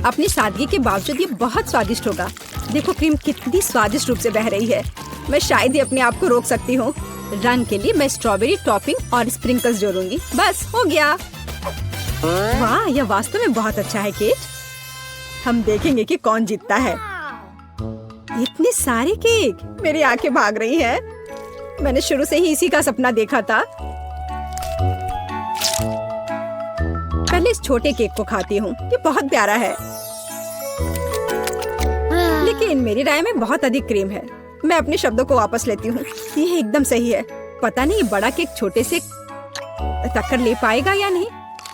अपनी सादगी के बावजूद ये बहुत स्वादिष्ट होगा। देखो क्रीम कितनी स्वादिष्ट रूप से बह रही है। मैं शायद ही अपने आप को रोक सकती हूँ। रंग के लिए मैं स्ट्रॉबेरी टॉपिंग और स्प्रिंकल्स जोड़ूंगी। बस हो गया। वाह, यह वास्तव में बहुत अच्छा है केट। हम देखेंगे कि कौन जीतता है। इतने सारे केक, मेरी आंखें भाग रही हैं। मैंने शुरू से ही इसी का सपना देखा था। पहले इस छोटे केक को खाती हूँ। ये बहुत प्यारा है, लेकिन मेरी राय में बहुत अधिक क्रीम है। मैं अपने शब्दों को वापस लेती हूँ। ये एकदम सही है। पता नहीं बड़ा केक छोटे से टक्कर ले पाएगा या नहीं।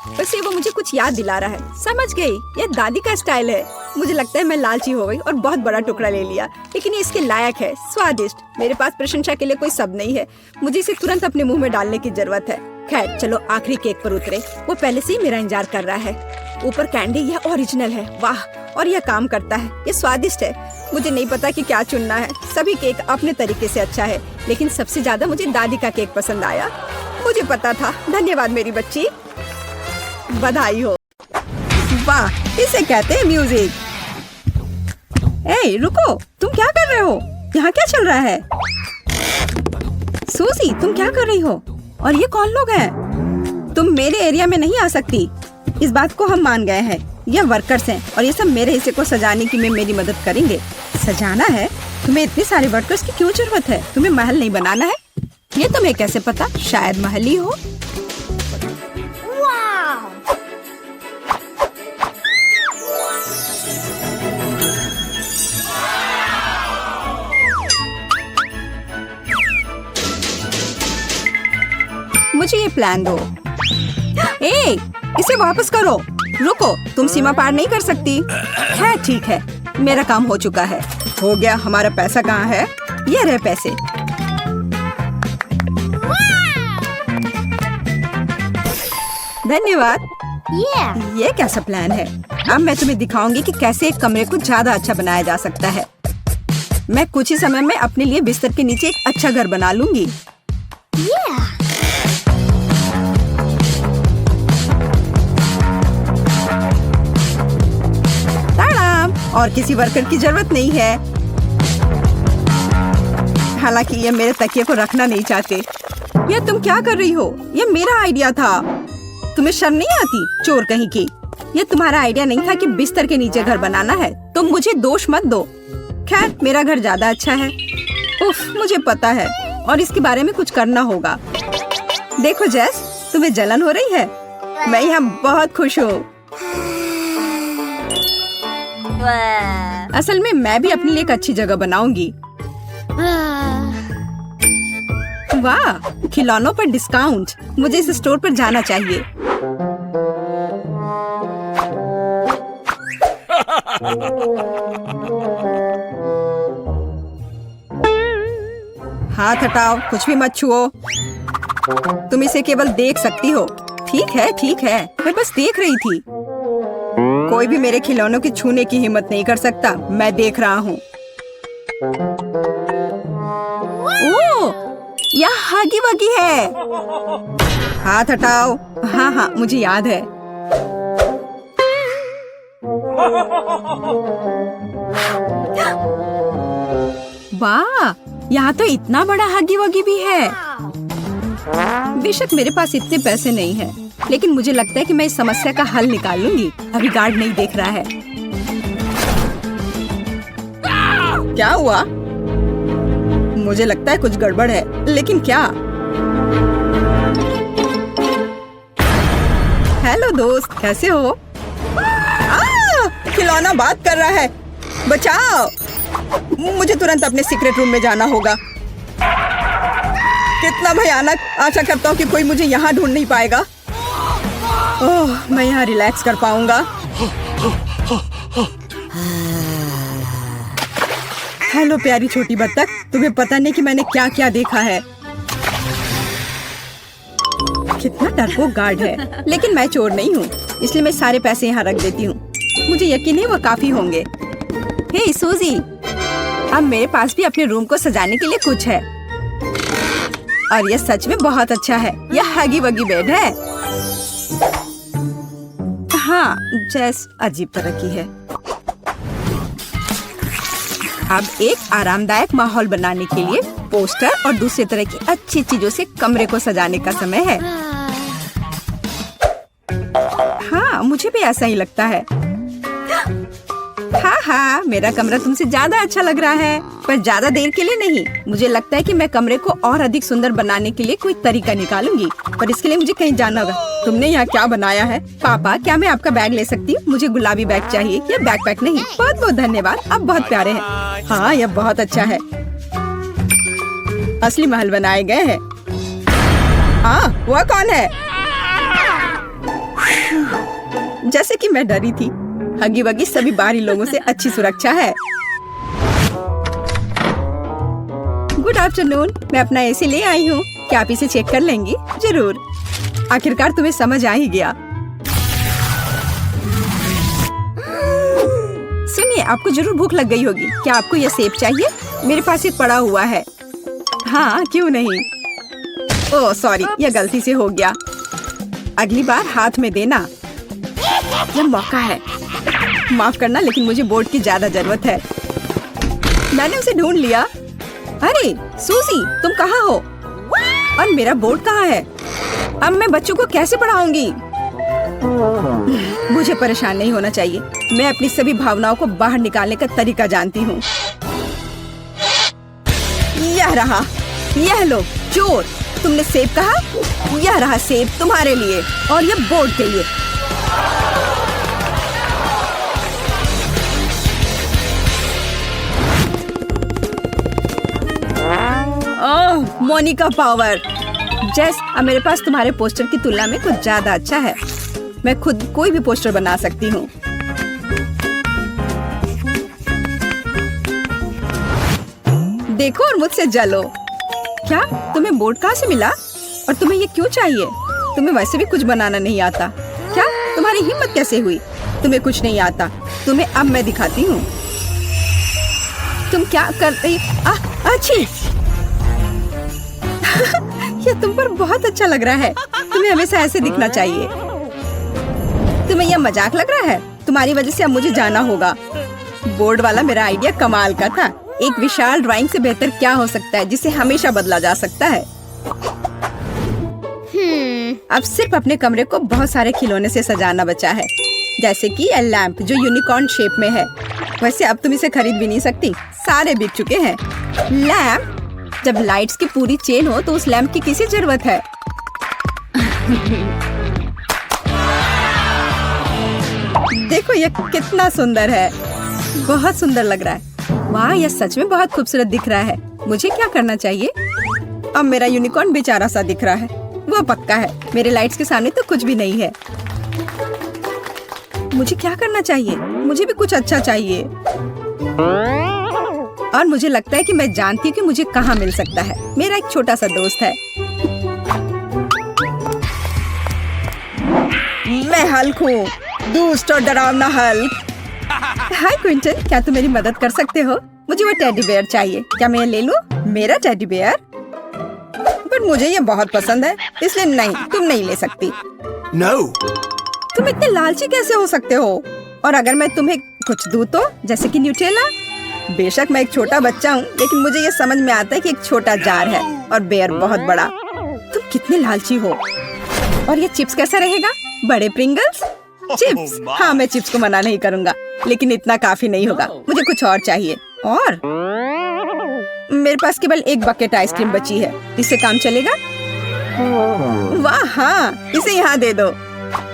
वैसे वो मुझे कुछ याद दिला रहा है। समझ गई, ये दादी का स्टाइल है। मुझे लगता है मैं लालची हो गई और बहुत बड़ा टुकड़ा ले लिया, लेकिन ये इसके लायक है। स्वादिष्ट। मेरे पास प्रशंसा के लिए कोई शब्द नहीं है। मुझे इसे तुरंत अपने मुंह में डालने की जरूरत है। खैर चलो आखिरी केक पर उतरे। वो पहले से ही मेरा इंतजार कर रहा है। ऊपर कैंडी, यह ओरिजिनल है। वाह, और यह काम करता है। ये स्वादिष्ट है। मुझे नहीं पता कि क्या चुनना है। सभी केक अपने तरीके से अच्छा है, लेकिन सबसे ज्यादा मुझे दादी का केक पसंद आया। मुझे पता था। धन्यवाद मेरी बच्ची। बधाई हो। वाह, इसे कहते हैं म्यूजिक। ए, रुको, तुम क्या कर रहे हो? यहाँ क्या चल रहा है? सूजी, तुम क्या कर रही हो? और ये कौन लोग हैं? तुम मेरे एरिया में नहीं आ सकती। इस बात को हम मान गए हैं। ये वर्कर्स हैं और ये सब मेरे हिस्से को सजाने की में मेरी मदद करेंगे। सजाना है? तुम्हें इतने सारे वर्कर्स की क्यों जरूरत है? तुम्हें महल नहीं बनाना है? ये तुम्हें कैसे पता? शायद महल ही हो। मुझे ये प्लान दो। ए, इसे वापस करो। रुको, तुम सीमा पार नहीं कर सकती। है ठीक है, मेरा काम हो चुका है। हो गया। हमारा पैसा कहाँ है? ये रहे पैसे। धन्यवाद। ये कैसा प्लान है? अब मैं तुम्हें दिखाऊंगी कि कैसे एक कमरे को ज्यादा अच्छा बनाया जा सकता है। मैं कुछ ही समय में अपने लिए बिस्तर के नीचे एक अच्छा घर बना लूंगी। और किसी वर्कर की जरूरत नहीं है। हालांकि ये मेरे तकिए को रखना नहीं चाहते। ये तुम क्या कर रही हो? ये मेरा आइडिया था। तुम्हें शर्म नहीं आती? चोर कहीं की। ये तुम्हारा आइडिया नहीं था कि बिस्तर के नीचे घर बनाना है। तुम मुझे दोष मत दो। खैर, मेरा घर ज्यादा अच्छा है। उफ, मुझे पता है और इसके बारे में कुछ करना होगा। देखो जेस, तुम्हें जलन हो रही है? मैं यहाँ बहुत खुश हूँ। असल में मैं भी अपने लिए एक अच्छी जगह बनाऊंगी। वाह, खिलौनों पर डिस्काउंट। मुझे इस स्टोर पर जाना चाहिए। हाथ हटाओ, कुछ भी मत छुओ। तुम इसे केवल देख सकती हो। ठीक है, ठीक है, मैं बस देख रही थी। कोई भी मेरे खिलौनों की छूने की हिम्मत नहीं कर सकता। मैं देख रहा हूँ। ओह, यह हगी वगी है। हाथ हटाओ। हाँ हाँ, मुझे याद है। वाह, यहाँ तो इतना बड़ा हगी वगी भी है। बेशक मेरे पास इतने पैसे नहीं हैं, लेकिन मुझे लगता है कि मैं इस समस्या का हल निकाल लूंगी। अभी गार्ड नहीं देख रहा है। क्या हुआ? मुझे लगता है कुछ गड़बड़ है, लेकिन क्या? हेलो दोस्त, कैसे हो? खिलौना बात कर रहा है। बचाओ! मुझे तुरंत अपने सीक्रेट रूम में जाना होगा। कितना भयानक! आशा करता हूँ कि कोई मुझे यहाँ ढूंढ नहीं पाएगा। ओह, मैं यहाँ रिलैक्स कर पाऊंगा। हेलो प्यारी छोटी बत्तख, तुम्हें पता नहीं कि मैंने क्या क्या देखा है। कितना डरपोक गार्ड है, लेकिन मैं चोर नहीं हूँ, इसलिए मैं सारे पैसे यहाँ रख देती हूँ। मुझे यकीन है वो काफी होंगे। हे सूजी, अब मेरे पास भी अपने रूम को सजाने के लिए कुछ है, और यह सच में बहुत अच्छा है। यह हगी वगी बेड है। हाँ, जैस अजीब तरह की है। अब एक आरामदायक माहौल बनाने के लिए पोस्टर और दूसरे तरह की अच्छी चीजों से कमरे को सजाने का समय है। हाँ, मुझे भी ऐसा ही लगता है। हाँ हाँ, मेरा कमरा तुमसे ज्यादा अच्छा लग रहा है, पर ज्यादा देर के लिए नहीं। मुझे लगता है कि मैं कमरे को और अधिक सुंदर बनाने के लिए कोई तरीका निकालूंगी, पर इसके लिए मुझे कहीं जाना होगा। तुमने यहाँ क्या बनाया है? पापा, क्या मैं आपका बैग ले सकती हूँ? मुझे गुलाबी बैग चाहिए, ये बैकपैक नहीं। बहुत बहुत धन्यवाद, आप बहुत प्यारे हैं। हाँ, यह बहुत अच्छा है। असली महल बनाए गए हैं। हाँ, वह कौन है? जैसे कि मैं डरी थी, हगी वगी सभी बाहरी लोगों से अच्छी सुरक्षा है। गुड आफ्टरनून, मैं अपना एसी ले आई हूँ। क्या आप इसे चेक कर लेंगी? जरूर। आखिरकार तुम्हें समझ आ ही गया। सुनिए, आपको जरूर भूख लग गई होगी। क्या आपको यह सेब चाहिए? मेरे पास एक पड़ा हुआ है। हाँ, क्यों नहीं। ओह सॉरी, यह गलती से हो गया। अगली बार हाथ में देना। यह मौका है। माफ करना, लेकिन मुझे बोर्ड की ज्यादा जरूरत है। मैंने उसे ढूंढ लिया। अरे सूजी, तुम कहाँ हो? और मेरा बोर्ड कहाँ है? अब मैं बच्चों को कैसे पढ़ाऊंगी? मुझे परेशान नहीं होना चाहिए। मैं अपनी सभी भावनाओं को बाहर निकालने का तरीका जानती हूँ। यह लो चोर, तुमने सेब कहा, यह रहा सेब तुम्हारे लिए और यह बोर्ड के लिए। ओह मोनिका पावर। जैस, अब मेरे पास तुम्हारे पोस्टर की तुलना में कुछ ज्यादा अच्छा है। मैं खुद कोई भी पोस्टर बना सकती हूँ। देखो और मुझसे जलो। क्या तुम्हें बोर्ड कहाँ से मिला और तुम्हें ये क्यों चाहिए? तुम्हें वैसे भी कुछ बनाना नहीं आता। क्या तुम्हारी हिम्मत कैसे हुई? तुम्हें कुछ नहीं आता। तुम्हें अब मैं दिखाती हूँ। तुम क्या कर रही? अच्छी। ये तुम पर बहुत अच्छा लग रहा है। तुम्हें हमेशा ऐसे दिखना चाहिए। तुम्हें यह मजाक लग रहा है? तुम्हारी वजह से अब मुझे जाना होगा। बोर्ड वाला मेरा आइडिया कमाल का था। एक विशाल ड्राइंग से बेहतर क्या हो सकता है जिसे हमेशा बदला जा सकता है। अब सिर्फ अपने कमरे को बहुत सारे खिलौने से सजाना बचा है, जैसे कि यह लैंप जो यूनिकॉर्न शेप में है। वैसे अब तुम इसे खरीद भी नहीं सकती, सारे बिक चुके हैं। लैंप? जब लाइट्स की पूरी चेन हो तो उस लैंप की किसी जरूरत है? देखो यह कितना सुंदर है, बहुत सुंदर लग रहा है। वाह, यह सच में बहुत खूबसूरत दिख रहा है। मुझे क्या करना चाहिए? अब मेरा यूनिकॉर्न बेचारा सा दिख रहा है। वो पक्का है, मेरे लाइट्स के सामने तो कुछ भी नहीं है। मुझे क्या करना चाहिए? मुझे भी कुछ अच्छा चाहिए। और मुझे लगता है कि मैं जानती हूँ कि मुझे कहाँ मिल सकता है। मेरा एक छोटा सा दोस्त है। मैं हल्क हूँ, दुष्ट और डरावना हल्क। हाय क्विंटन, क्या तुम मेरी मदद कर सकते हो? मुझे वो टेडी बेयर चाहिए। क्या मैं ले लूं? मेरा टेडी बेयर? पर मुझे ये बहुत पसंद है, इसलिए नहीं, तुम नहीं ले सकती। No. तुम इतने लालची कैसे हो सकते हो? और अगर मैं तुम्हें कुछ दूं तो, जैसे कि न्यूटेला? बेशक मैं एक छोटा बच्चा हूँ, लेकिन मुझे ये समझ में आता है कि एक छोटा जार है और बेयर बहुत बड़ा। तुम कितने लालची हो। और ये चिप्स कैसा रहेगा? बड़े प्रिंगल्स? चिप्स? हाँ, मैं चिप्स को मना नहीं करूँगा, लेकिन इतना काफी नहीं होगा। मुझे कुछ और चाहिए। और मेरे पास केवल एक बकेट आइसक्रीम बची है। इससे काम चलेगा? वाह हाँ, इसे यहाँ दे दो।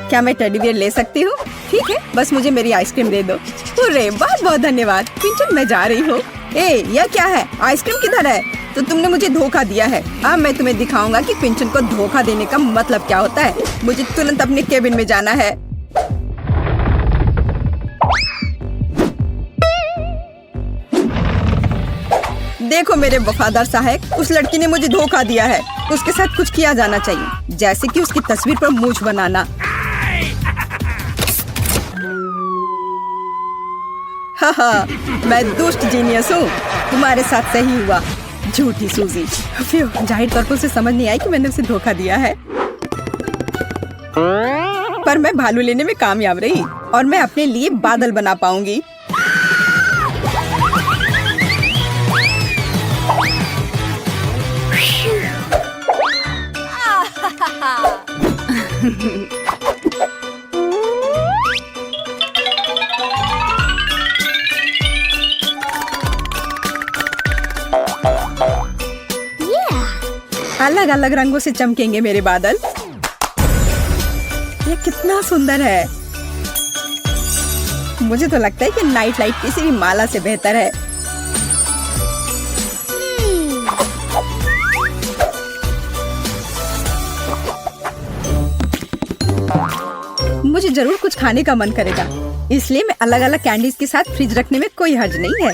क्या मैं टेडी बियर ले सकती हूँ? ठीक है, बस मुझे मेरी आइसक्रीम दे दो। अरे बहुत बहुत धन्यवाद। क्विंटन, मैं जा रही हूँ। यह क्या है? आइसक्रीम किधर है? तो तुमने मुझे धोखा दिया है। अब मैं तुम्हें दिखाऊंगा कि क्विंटन को धोखा देने का मतलब क्या होता है। मुझे तुरंत अपने केबिन में जाना है। देखो मेरे वफादार सहायक, उस लड़की ने मुझे धोखा दिया है। उसके साथ कुछ किया जाना चाहिए, जैसे कि उसकी तस्वीर पर मूंछ बनाना। हाँ, मैं दुष्ट जीनियस हूँ। तुम्हारे साथ सही हुआ, झूठी सूजी। जाहिर तौर पर उसे समझ नहीं आई कि मैंने उसे धोखा दिया है। पर मैं भालू लेने में कामयाब रही और मैं अपने लिए बादल बना पाऊंगी। अलग अलग रंगों से चमकेंगे मेरे बादल। ये कितना सुंदर है। मुझे तो लगता है कि नाइट लाइट किसी भी माला से बेहतर है। मुझे जरूर कुछ खाने का मन करेगा, इसलिए मैं अलग अलग कैंडीज के साथ फ्रिज रखने में कोई हर्ज नहीं है।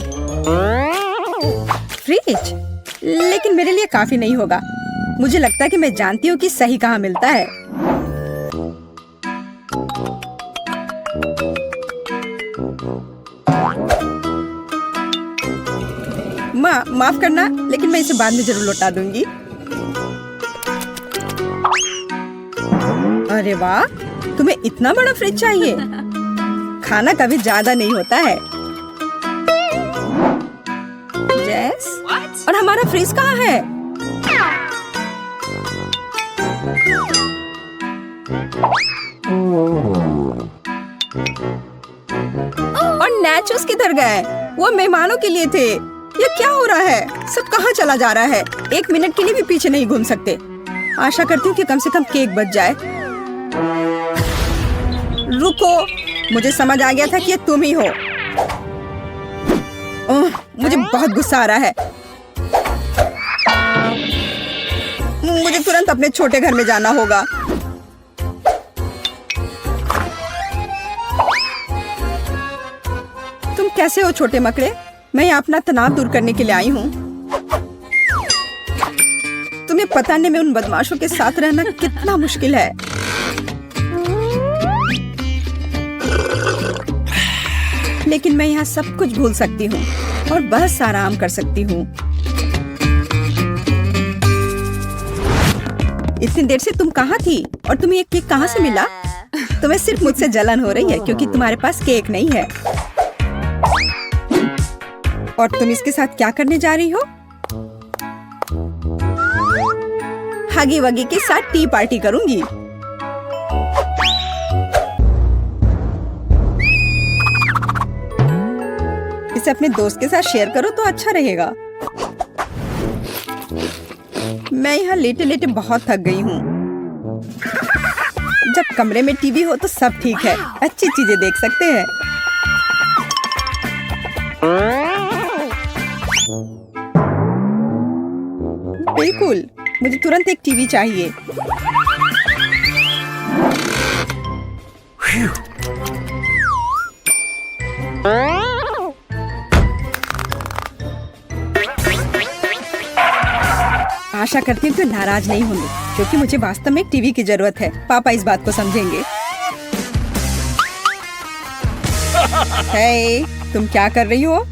फ्रिज? लेकिन मेरे लिए काफी नहीं होगा। मुझे लगता है कि मैं जानती हूँ कि सही कहाँ मिलता है। माफ करना, लेकिन मैं इसे बाद में जरूर लौटा दूंगी। अरे वाह, तुम्हें इतना बड़ा फ्रिज चाहिए? खाना कभी ज्यादा नहीं होता है। जैस, और हमारा फ्रिज कहाँ है? और नैचोस किधर गए? वो मेहमानों के लिए थे। ये क्या हो रहा है? सब कहाँ चला जा रहा है? 1 मिनट के लिए भी पीछे नहीं घूम सकते। आशा करती हूँ कि कम से कम केक बच जाए। रुको, मुझे समझ आ गया था कि ये तुम ही हो। मुझे बहुत गुस्सा आ रहा है। मुझे तुरंत अपने छोटे घर में जाना होगा। तुम कैसे हो छोटे मकड़े? मैं यहाँ अपना तनाव दूर करने के लिए आई हूँ। तुम्हें पता नहीं मैं उन बदमाशों के साथ रहना कितना मुश्किल है। लेकिन मैं यहाँ सब कुछ भूल सकती हूँ और बस आराम कर सकती हूँ। इतनी देर से तुम कहाँ थी और तुम्हें ये केक कहाँ से मिला? तुम्हें सिर्फ मुझसे जलन हो रही है क्योंकि तुम्हारे पास केक नहीं है। और तुम इसके साथ क्या करने जा रही हो? हगी वगी के साथ टी पार्टी करूंगी। इसे अपने दोस्त के साथ शेयर करो तो अच्छा रहेगा। मैं यहाँ लेटे लेटे बहुत थक गई हूँ। जब कमरे में टीवी हो तो सब ठीक है, अच्छी चीजें देख सकते हैं। बिल्कुल, मुझे तुरंत एक टीवी चाहिए। आशा करती हूँ कि नाराज नहीं होंगे क्योंकि मुझे वास्तव में एक टीवी की जरूरत है। पापा इस बात को समझेंगे। हे, तुम क्या कर रही हो?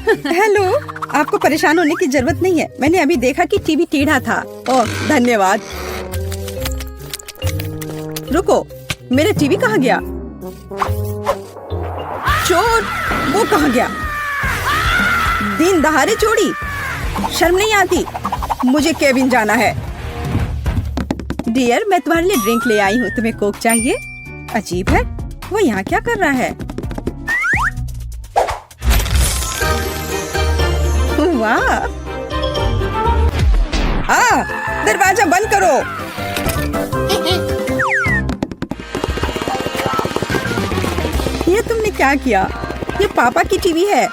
हेलो, आपको परेशान होने की जरूरत नहीं है। मैंने अभी देखा कि टीवी टेढ़ा था। ओह, धन्यवाद। रुको, मेरा टीवी कहाँ गया? चोर, वो कहाँ गया? दिन दहाड़े चोरी, शर्म नहीं आती? मुझे केबिन जाना है। डियर, मैं तुम्हारे लिए ड्रिंक ले आई हूँ। तुम्हें कोक चाहिए? अजीब है, वो यहाँ क्या कर रहा है? वाह! दरवाजा बंद करो। ये तुमने क्या किया? ये पापा की टीवी है।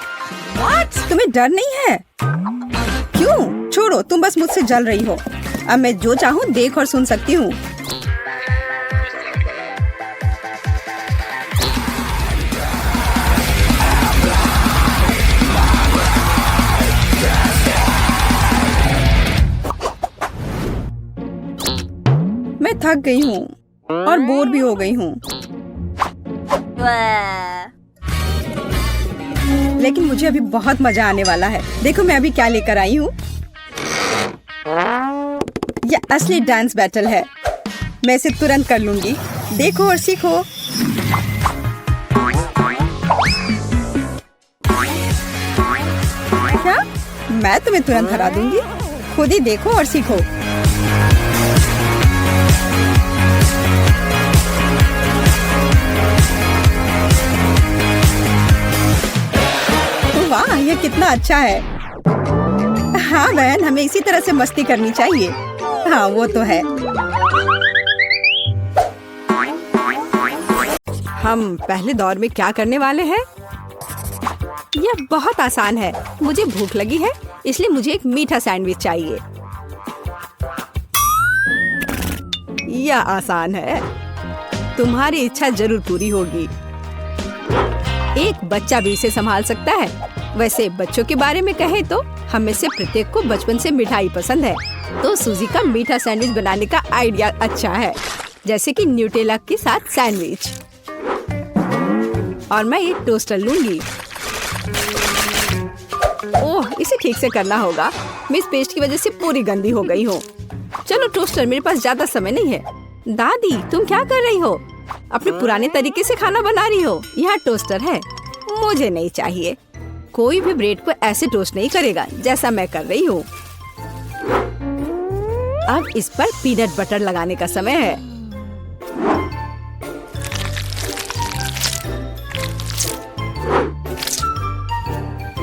तुम्हें डर नहीं है? क्यों? छोड़ो, तुम बस मुझसे जल रही हो। अब मैं जो चाहूँ देख और सुन सकती हूँ। मैं थक गई हूँ और बोर भी हो गई हूँ। लेकिन मुझे अभी बहुत मजा आने वाला है। देखो मैं अभी क्या लेकर आई हूँ। यह असली डांस बैटल है। मैं इसे तुरंत कर लूंगी। देखो और सीखो। क्या? मैं तुम्हें तुरंत हरा दूंगी। खुद ही देखो और सीखो। वाह, ये कितना अच्छा है। हाँ बहन, हमें इसी तरह से मस्ती करनी चाहिए। हाँ वो तो है। हम पहले दौर में क्या करने वाले हैं? यह बहुत आसान है। मुझे भूख लगी है, इसलिए मुझे एक मीठा सैंडविच चाहिए। यह आसान है। तुम्हारी इच्छा जरूर पूरी होगी। एक बच्चा भी इसे संभाल सकता है। वैसे बच्चों के बारे में कहें तो हम में से प्रत्येक को बचपन से मिठाई पसंद है। तो सूजी का मीठा सैंडविच बनाने का आइडिया अच्छा है, जैसे कि न्यूटेला के साथ सैंडविच। और मैं एक टोस्टर लूंगी। ओह, इसे ठीक से करना होगा। मैं इस पेस्ट की वजह से पूरी गंदी हो गई हूँ। चलो टोस्टर, मेरे पास ज्यादा समय नहीं है। दादी, तुम क्या कर रही हो? अपने पुराने तरीके से खाना बना रही हो। यहाँ टोस्टर है। मुझे नहीं चाहिए। कोई भी ब्रेड को ऐसे टोस्ट नहीं करेगा जैसा मैं कर रही हूँ। अब इस पर पीनट बटर लगाने का समय है।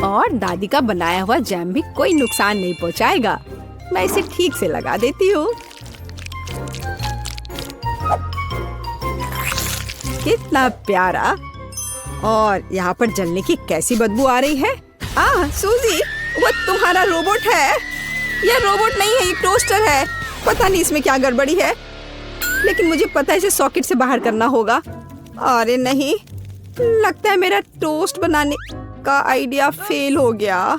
और और दादी का बनाया हुआ जैम भी कोई नुकसान नहीं पहुंचाएगा। मैं इसे ठीक से लगा देती हूँ। कितना प्यारा। और यहाँ पर जलने की कैसी बदबू आ रही है। सूजी, वो तुम्हारा रोबोट है। यह रोबोट नहीं है, ये टोस्टर है। पता नहीं इसमें क्या गड़बड़ी है, लेकिन मुझे पता है इसे सॉकेट से बाहर करना होगा। अरे नहीं, लगता है मेरा टोस्ट बनाने का आइडिया फेल हो गया।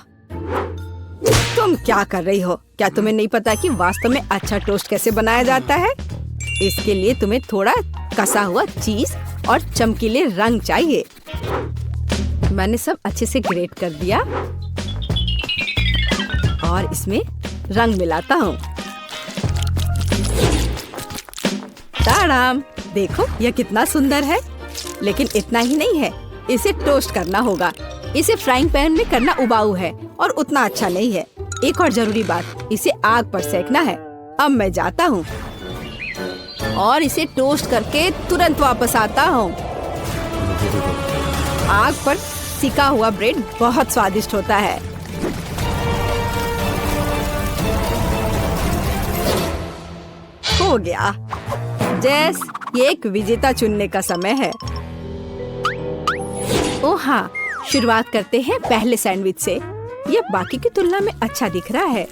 तुम क्या कर रही हो? क्या तुम्हें नहीं पता कि वास्तव में अच्छा टोस्ट कैसे बनाया जाता है? इसके लिए तुम्हें थोड़ा कसा हुआ चीज और चमकीले रंग चाहिए। मैंने सब अच्छे से ग्रेट कर दिया और इसमें रंग मिलाता हूँ। ताड़ाम, देखो यह कितना सुंदर है। लेकिन इतना ही नहीं है, इसे टोस्ट करना होगा। इसे फ्राइंग पैन में करना उबाऊ है और उतना अच्छा नहीं है। एक और जरूरी बात, इसे आग पर सेकना है। अब मैं जाता हूँ और इसे टोस्ट करके तुरंत वापस आता हूँ। आग पर सिका हुआ ब्रेड बहुत स्वादिष्ट होता है। हो गया। जेस, ये एक विजेता चुनने का समय है। ओह हाँ, शुरुआत करते हैं पहले सैंडविच से। यह बाकी की तुलना में अच्छा दिख रहा है।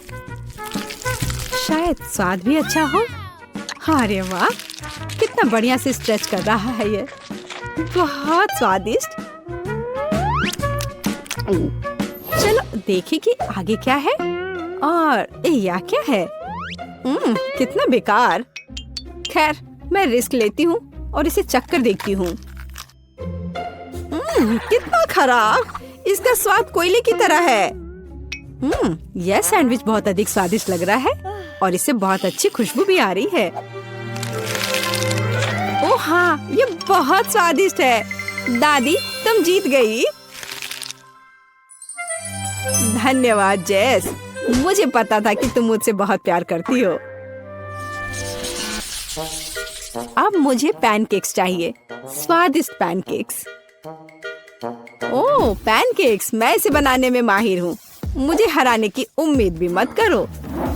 शायद स्वाद भी अच्छा हो। अरे वाह, कितना बढ़िया से स्ट्रेच कर रहा है ये। बहुत स्वादिष्ट। चलो देखें कि आगे क्या है। और यह क्या है? कितना बेकार। खैर, मैं रिस्क लेती हूँ और इसे चक्कर देखती हूँ। कितना खराब। इसका स्वाद कोयले की तरह है। यह सैंडविच बहुत अधिक स्वादिष्ट लग रहा है और इससे बहुत अच्छी खुशबू भी आ रही है। ओह हाँ, ये बहुत स्वादिष्ट है। दादी, तुम जीत गई। धन्यवाद जेस, मुझे पता था कि तुम मुझसे बहुत प्यार करती हो। अब मुझे पैनकेक्स चाहिए, स्वादिष्ट पैनकेक्स। ओह पैनकेक्स, मैं इसे बनाने में माहिर हूँ। मुझे हराने की उम्मीद भी मत करो।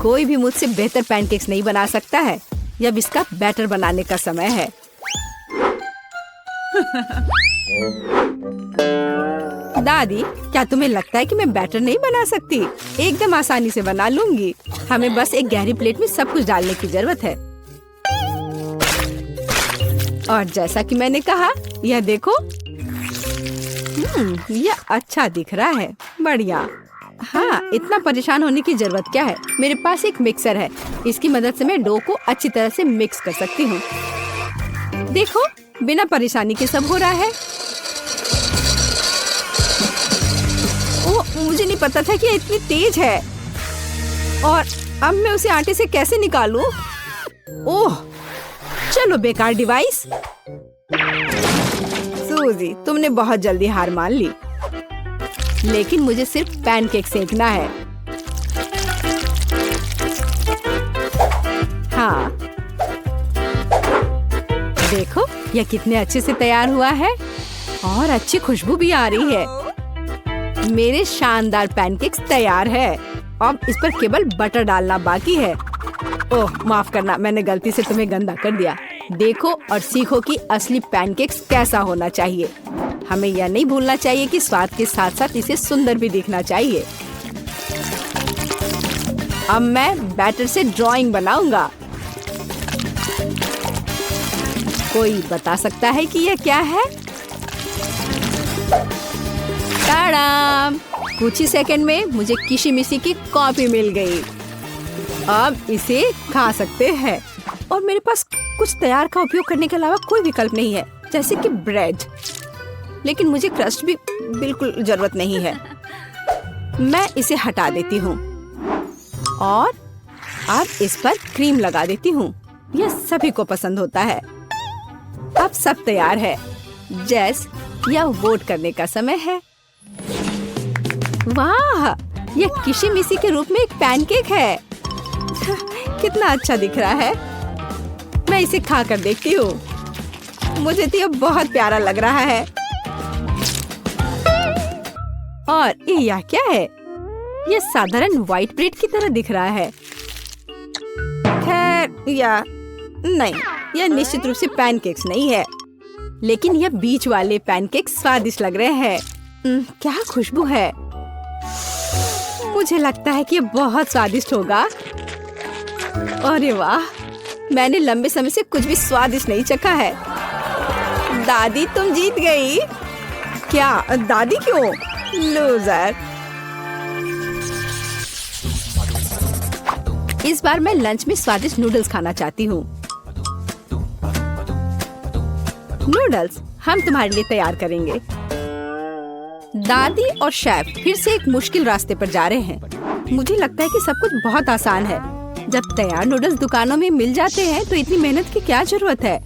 कोई भी मुझसे बेहतर पैनकेक्स नहीं बना सकता है। अब इसका बैटर बनाने का समय है। दादी, क्या तुम्हें लगता है कि मैं बैटर नहीं बना सकती? एकदम आसानी से बना लूंगी। हमें बस एक गहरी प्लेट में सब कुछ डालने की जरूरत है। और जैसा कि मैंने कहा, यह देखो। यह अच्छा दिख रहा है। बढ़िया। हाँ, इतना परेशान होने की जरूरत क्या है? मेरे पास एक मिक्सर है। इसकी मदद से मैं डो को अच्छी तरह से मिक्स कर सकती हूँ। देखो, बिना परेशानी के सब हो रहा है। ओह, मुझे नहीं पता था कि यह इतनी तेज है। और अब मैं उसे आटे से कैसे निकालूं? ओह, चलो बेकार डिवाइस। सूजी, तुमने बहुत जल्दी हार मान ली। लेकिन मुझे सिर्फ पैनकेक सेकना है। हाँ, देखो यह कितने अच्छे से तैयार हुआ है और अच्छी खुशबू भी आ रही है। मेरे शानदार पैनकेक्स तैयार है। अब इस पर केवल बटर डालना बाकी है। ओह माफ करना, मैंने गलती से तुम्हें गंदा कर दिया। देखो और सीखो कि असली पैनकेक्स कैसा होना चाहिए। हमें यह नहीं भूलना चाहिए कि स्वाद के साथ साथ इसे सुंदर भी दिखना चाहिए। अब मैं बैटर से ड्राइंग बनाऊंगा। कोई बता सकता है कि यह क्या है? टाडाम! कुछ ही सेकंड में मुझे किशिमिशी की कॉफी मिल गई। अब इसे खा सकते हैं। और मेरे पास कुछ तैयार का उपयोग करने के अलावा कोई विकल्प नहीं है, जैसे कि ब्रेड। लेकिन मुझे क्रस्ट भी बिल्कुल जरूरत नहीं है। मैं इसे हटा देती हूँ और अब इस पर क्रीम लगा देती हूँ। यह सभी को पसंद होता है। अब सब तैयार है। जेस, यह वोट करने का समय है। वाह, यह किशिमिशी के रूप में एक पैनकेक है। कितना अच्छा दिख रहा है। मैं इसे खा कर देखती हूँ। मुझे तो यह बहुत प्यारा लग रहा है। और यह क्या है? यह साधारण व्हाइट ब्रेड की तरह दिख रहा है। खैर या नहीं, यह निश्चित रूप से पैनकेक्स नहीं है, लेकिन यह बीच वाले पैनकेक्स स्वादिष्ट लग रहे हैं। क्या खुशबू है! मुझे लगता है कि यह बहुत स्वादिष्ट होगा। अरे वाह, मैंने लंबे समय से कुछ भी स्वादिष्ट नहीं चखा है। दादी तुम जीत गई। क्या दादी? क्यों? लूजर। इस बार मैं लंच में स्वादिष्ट नूडल्स खाना चाहती हूँ। नूडल्स हम तुम्हारे लिए तैयार करेंगे। दादी और शेफ फिर से एक मुश्किल रास्ते पर जा रहे हैं। मुझे लगता है कि सब कुछ बहुत आसान है। जब तैयार नूडल्स दुकानों में मिल जाते हैं तो इतनी मेहनत की क्या जरूरत है।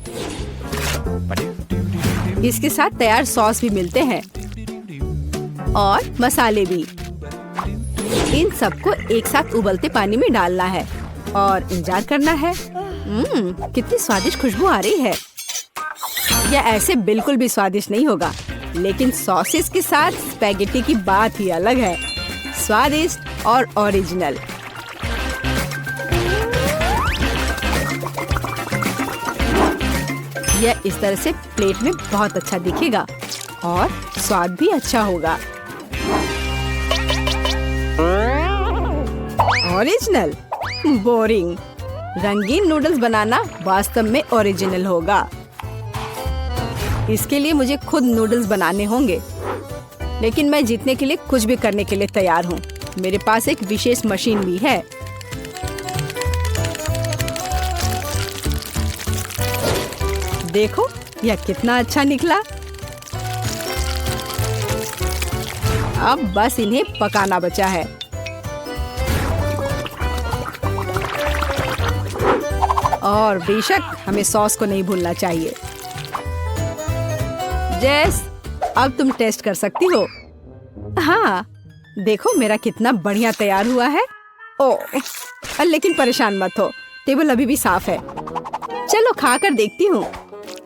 इसके साथ तैयार सॉस भी मिलते हैं और मसाले भी। इन सबको एक साथ उबलते पानी में डालना है और इंतजार करना है। कितनी स्वादिष्ट खुशबू आ रही है। यह ऐसे बिल्कुल भी स्वादिष्ट नहीं होगा, लेकिन सॉसेस के साथ स्पैगेटी की बात ही अलग है। स्वादिष्ट और ओरिजिनल। यह इस तरह से प्लेट में बहुत अच्छा दिखेगा और स्वाद भी अच्छा होगा। ओरिजिनल? बोरिंग। रंगीन नूडल्स बनाना वास्तव में ओरिजिनल होगा। इसके लिए मुझे खुद नूडल्स बनाने होंगे, लेकिन मैं जीतने के लिए कुछ भी करने के लिए तैयार हूँ। मेरे पास एक विशेष मशीन भी है। देखो यह कितना अच्छा निकला। अब बस इन्हें पकाना बचा है। और बेशक हमें सॉस को नहीं भूलना चाहिए। जेस, अब तुम टेस्ट कर सकती हो। हाँ, देखो मेरा कितना बढ़िया तैयार हुआ है। ओह, लेकिन परेशान मत हो, टेबल अभी भी साफ है। चलो खाकर देखती हूँ।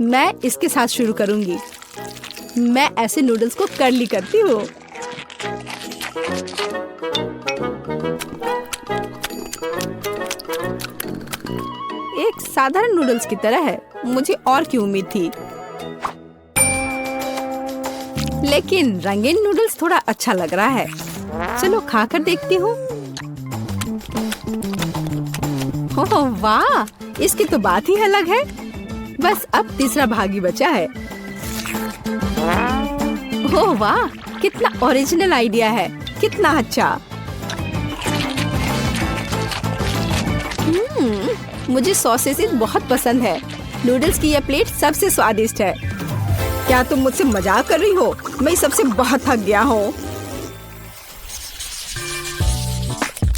मैं इसके साथ शुरू करूंगी। मैं ऐसे नूडल्स को कर्ली करती हूँ। एक साधारण नूडल्स की तरह है। मुझे और की उम्मीद थी, लेकिन रंगीन नूडल्स थोड़ा अच्छा लग रहा है। चलो खाकर देखती हूँ। ओह वाह, इसकी तो बात ही अलग है। बस अब तीसरा भाग ही बचा है। ओह वाह, कितना ओरिजिनल आइडिया है। कितना अच्छा। मुझे सॉसेस बहुत पसंद है। नूडल्स की यह प्लेट सबसे स्वादिष्ट है। क्या तुम मुझसे मजाक कर रही हो? मैं सबसे बहुत थक गया हूँ।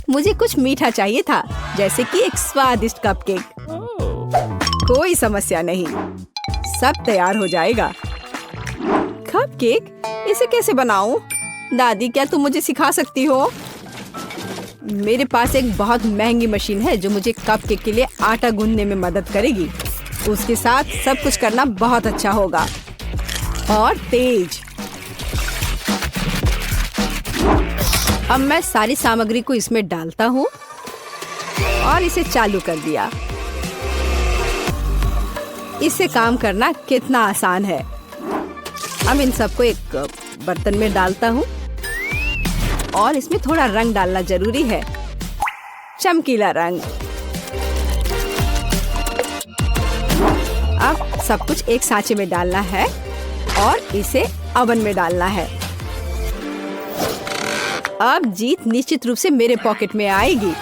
मुझे कुछ मीठा चाहिए था, जैसे कि एक स्वादिष्ट कपकेक। कोई समस्या नहीं, सब तैयार हो जाएगा। कपकेक? इसे कैसे बनाऊं? दादी, क्या तुम मुझे सिखा सकती हो? मेरे पास एक बहुत महंगी मशीन है जो मुझे कपकेक के लिए आटा गूंदने में मदद करेगी। उसके साथ सब कुछ करना बहुत अच्छा होगा और तेज। अब मैं सारी सामग्री को इसमें डालता हूँ और इसे चालू कर दिया। इससे काम करना कितना आसान है। अब इन सबको एक बर्तन में डालता हूँ और इसमें थोड़ा रंग डालना जरूरी है, चमकीला रंग। अब सब कुछ एक सांचे में डालना है और इसे ओवन में डालना है। अब जीत निश्चित रूप से मेरे पॉकेट में आएगी।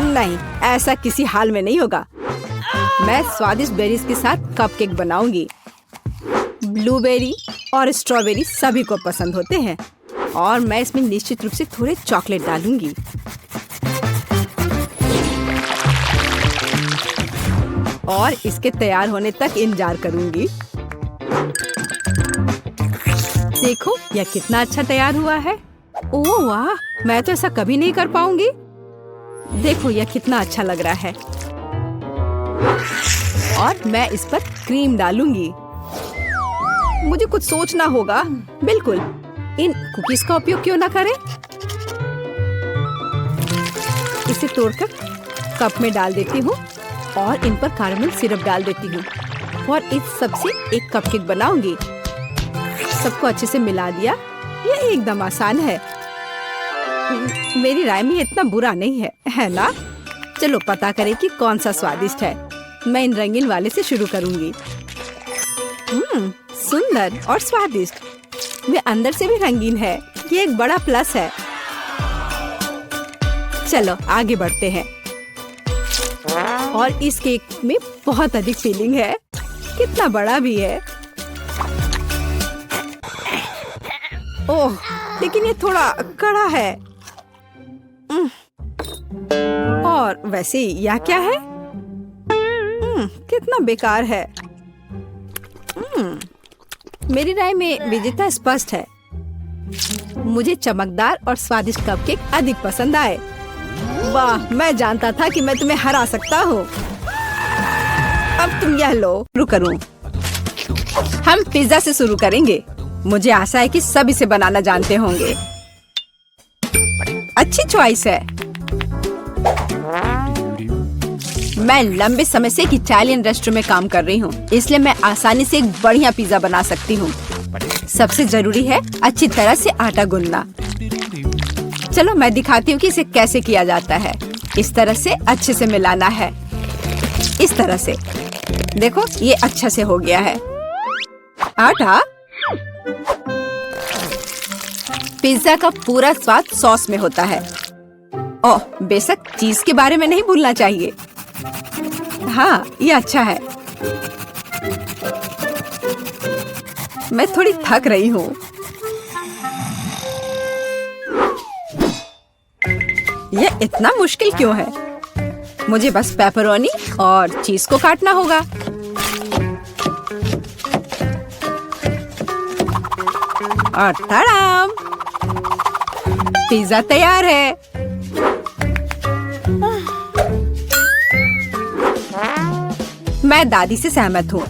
नहीं, ऐसा किसी हाल में नहीं होगा। मैं स्वादिष्ट बेरीज के साथ कपकेक बनाऊंगी। ब्लूबेरी और स्ट्रॉबेरी सभी को पसंद होते हैं और मैं इसमें निश्चित रूप से थोड़े चॉकलेट डालूंगी। और इसके तैयार होने तक इंतजार करूंगी। देखो यह कितना अच्छा तैयार हुआ है। ओह वाह, मैं तो ऐसा कभी नहीं कर पाऊंगी। देखो यह कितना अच्छा लग रहा है। और मैं इस पर क्रीम डालूंगी। मुझे कुछ सोचना होगा। बिल्कुल, इन कुकीज का उपयोग क्यों ना करें? इसे तोड़कर कप में डाल देती हूँ और इन पर कैरेमल सिरप डाल देती हूँ और इस सब से एक कपकेक बनाऊंगी। सबको अच्छे से मिला दिया। ये एकदम आसान है। मेरी राय में इतना बुरा नहीं है, है ना? चलो पता करें कि कौन सा स्वादिष्ट है। मैं इन रंगीन वाले से शुरू करूंगी। सुंदर और स्वादिष्ट। वे अंदर से भी रंगीन है। ये एक बड़ा प्लस है। चलो आगे बढ़ते हैं। और इस केक में बहुत अधिक फिलिंग है। कितना बड़ा भी है। ओह, लेकिन ये थोड़ा कड़ा है। और वैसे यह क्या है? कितना बेकार है। मेरी राय में विजेता स्पष्ट है। मुझे चमकदार और स्वादिष्ट कपकेक अधिक पसंद आए। वाह, मैं जानता था कि मैं तुम्हें हरा सकता हूँ। अब तुम यह लो। शुरू करूँ? हम पिज्जा से शुरू करेंगे। मुझे आशा है कि सब इसे बनाना जानते होंगे। अच्छी चॉइस है। मैं लंबे समय से एक इटालियन रेस्टोरेंट में काम कर रही हूँ, इसलिए मैं आसानी से एक बढ़िया पिज्जा बना सकती हूँ। सबसे जरूरी है अच्छी तरह से आटा गूंदना। चलो मैं दिखाती हूँ कि इसे कैसे किया जाता है। इस तरह से अच्छे से मिलाना है। इस तरह से देखो, ये अच्छा से हो गया है। आटा। पिज्जा का पूरा स्वाद सॉस में होता है। ओह, बेशक चीज के बारे में नहीं भूलना चाहिए। हाँ, ये अच्छा है। मैं थोड़ी थक रही हूँ। यह इतना मुश्किल क्यों है? मुझे बस पेपरोनी और चीज को काटना होगा। और तड़ाम! पिज्जा तैयार है। मैं दादी से सहमत हूँ।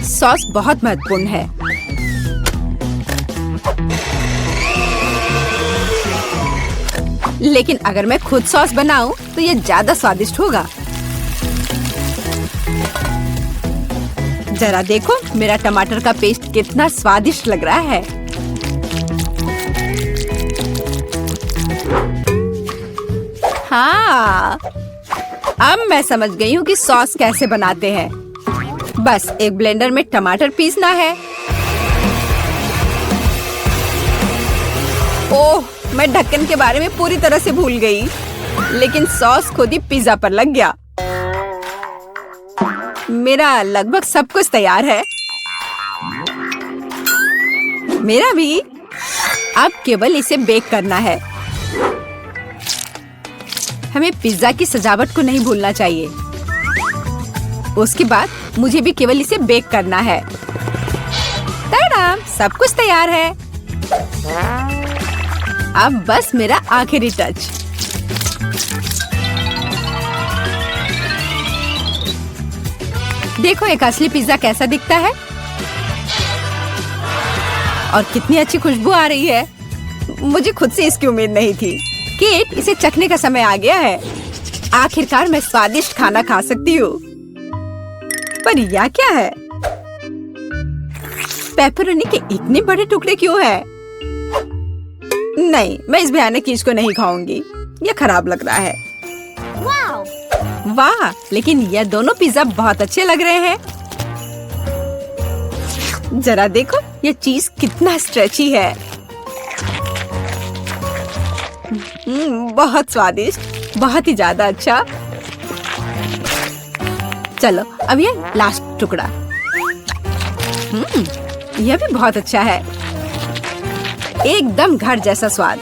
सॉस बहुत महत्वपूर्ण है। लेकिन अगर मैं खुद सॉस बनाऊं तो ये ज्यादा स्वादिष्ट होगा। जरा देखो, मेरा टमाटर का पेस्ट कितना स्वादिष्ट लग रहा है। हाँ, अब मैं समझ गई हूँ कि सॉस कैसे बनाते हैं। बस एक ब्लेंडर में टमाटर पीसना है। ओह, मैं ढक्कन के बारे में पूरी तरह से भूल गई। लेकिन सॉस खुद ही पिज्जा पर लग गया। मेरा लगभग सब कुछ तैयार है। मेरा भी। अब केवल इसे बेक करना है। हमें पिज्जा की सजावट को नहीं भूलना चाहिए। उसके बाद मुझे भी केवल इसे बेक करना है। तड़ाम! सब कुछ तैयार है। अब बस मेरा आखिरी टच। देखो एक असली पिज्जा कैसा दिखता है और कितनी अच्छी खुशबू आ रही है। मुझे खुद से इसकी उम्मीद नहीं थी। केट, इसे चखने का समय आ गया है। आखिरकार मैं स्वादिष्ट खाना खा सकती हूँ। पर यह क्या है? पेपरोनी के इतने बड़े टुकड़े क्यों हैं? नहीं, मैं इस भयानक चीज को नहीं खाऊंगी। यह खराब लग रहा है। वाह, लेकिन यह दोनों पिज्जा बहुत अच्छे लग रहे हैं। जरा देखो, यह चीज कितना स्ट्रेची है। बहुत स्वादिष्ट, बहुत ही ज्यादा अच्छा। चलो अब ये लास्ट टुकड़ा। यह भी बहुत अच्छा है। एकदम घर जैसा स्वाद।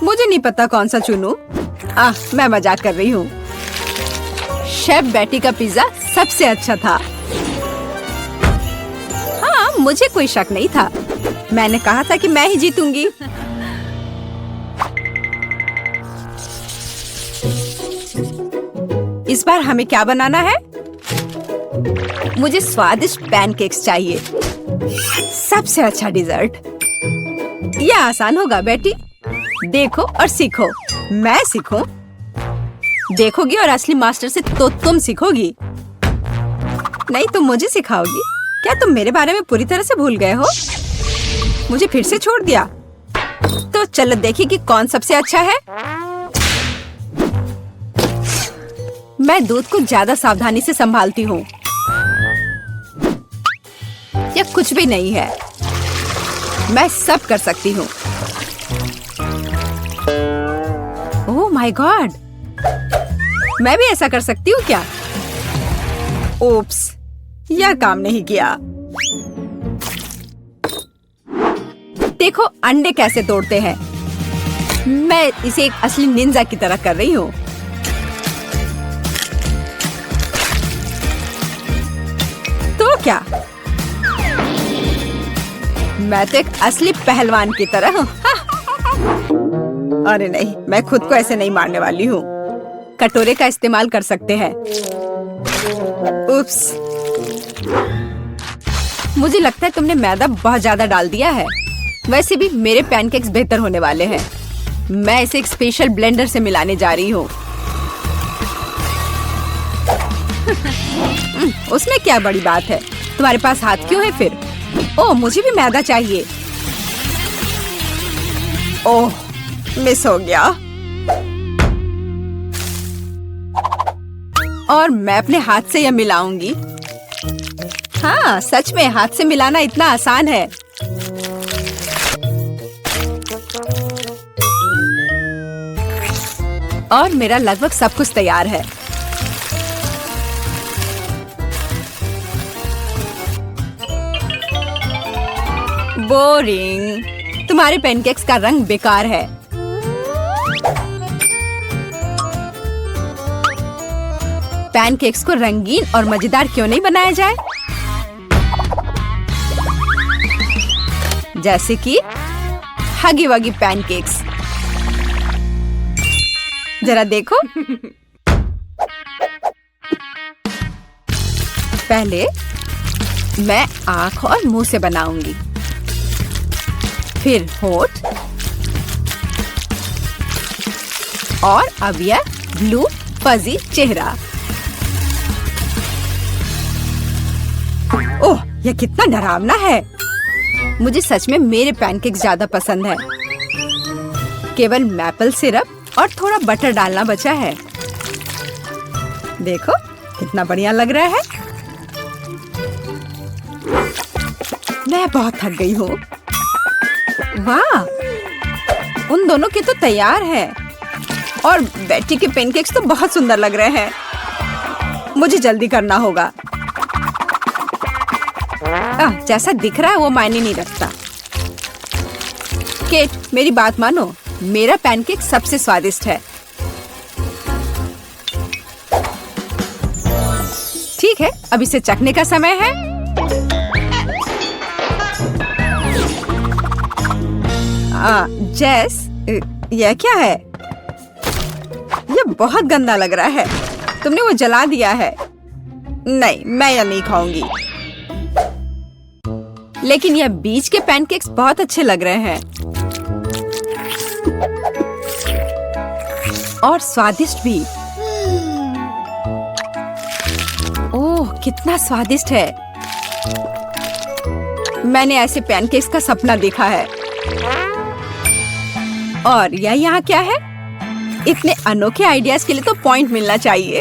मुझे नहीं पता कौन सा चुनूं। मैं मजाक कर रही हूँ। शेफ बेटी का पिज्जा सबसे अच्छा था। हाँ, मुझे कोई शक नहीं था। मैंने कहा था कि मैं ही जीतूंगी। इस बार हमें क्या बनाना है? मुझे स्वादिष्ट पैनकेक्स चाहिए। सबसे अच्छा डिजर्ट। यह आसान होगा बेटी। देखो और सीखो। मैं सीखूं? देखोगी और असली मास्टर से तो तुम सीखोगी, नहीं तुम मुझे सिखाओगी। क्या तुम मेरे बारे में पूरी तरह से भूल गए हो? मुझे फिर से छोड़ दिया। तो चलो देखिए कि कौन सबसे अच्छा है। मैं दूध को ज्यादा सावधानी से संभालती हूँ। यह कुछ भी नहीं है, मैं सब कर सकती हूँ। ओह माय गॉड, मैं भी ऐसा कर सकती हूँ क्या? ओप्स, यह काम नहीं किया। देखो अंडे कैसे तोड़ते हैं। मैं इसे एक असली निंजा की तरह कर रही हूँ। तो क्या, मैं तो एक असली पहलवान की तरह हूँ। अरे नहीं, मैं खुद को ऐसे नहीं मारने वाली हूँ। कटोरे का इस्तेमाल कर सकते हैं। उप्स, मुझे लगता है तुमने मैदा बहुत ज्यादा डाल दिया है। वैसे भी मेरे पैनकेक्स बेहतर होने वाले हैं। मैं इसे एक स्पेशल ब्लेंडर से मिलाने जा रही हूँ। उसमें क्या बड़ी बात है? तुम्हारे पास हाथ क्यों है फिर? ओह, मुझे भी मैदा चाहिए। ओह, मिस हो गया। और मैं अपने हाथ से यह मिलाऊंगी। हाँ, सच में हाथ से मिलाना इतना आसान है। और मेरा लगभग सब कुछ तैयार है। बोरिंग, तुम्हारे पैनकेक्स का रंग बेकार है। पैनकेक्स को रंगीन और मजेदार क्यों नहीं बनाया जाए? जैसे कि हगी वगी पैनकेक्स। जरा देखो। पहले मैं आँख और मुंह से बनाऊंगी, फिर होठ, और अब यह ब्लू फजी चेहरा। ओह, यह कितना डरावना है। मुझे सच में मेरे पैनकेक्स ज्यादा पसंद है। केवल मैपल सिरप और थोड़ा बटर डालना बचा है। देखो कितना बढ़िया लग रहा है। मैं बहुत थक गई हूँ। वाह, उन दोनों के तो तैयार है। और बेटी के पैनकेक्स तो बहुत सुंदर लग रहे हैं। मुझे जल्दी करना होगा। जैसा दिख रहा है वो मायने नहीं रखता। केट, मेरी बात मानो, मेरा पैनकेक सबसे स्वादिष्ट है। ठीक है, अब इसे चखने का समय है। जेस, यह क्या है? यह बहुत गंदा लग रहा है। तुमने वो जला दिया है। नहीं, मैं यह नहीं खाऊंगी। लेकिन यह बीच के पैनकेक्स बहुत अच्छे लग रहे हैं और स्वादिष्ट भी। ओह, कितना स्वादिष्ट है। मैंने ऐसे पैनकेक्स का सपना देखा है। और यह यहाँ क्या है? इतने अनोखे आइडियाज के लिए तो पॉइंट मिलना चाहिए।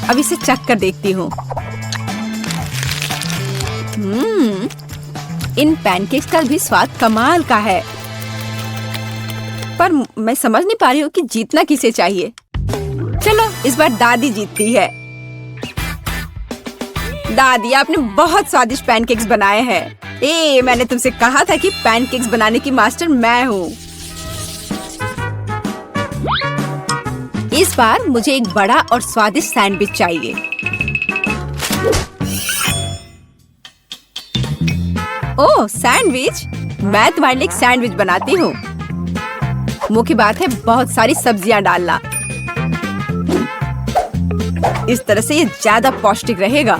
अब इसे चख कर देखती हूँ। इन पैनकेक्स का भी स्वाद कमाल का है। पर मैं समझ नहीं पा रही हूँ कि जीतना किसे चाहिए। चलो इस बार दादी जीतती है। दादी, आपने बहुत स्वादिष्ट पैनकेक्स बनाए हैं। मैंने तुमसे कहा था कि पैनकेक्स बनाने की मास्टर मैं हूँ। इस बार मुझे एक बड़ा और स्वादिष्ट सैंडविच चाहिए। ओह, सैंडविच? मैं तुम्हारे लिए एक सैंडविच बनाती हूँ। मुख्य बात है बहुत सारी सब्जियां डालना। इस तरह से ये ज्यादा पौष्टिक रहेगा।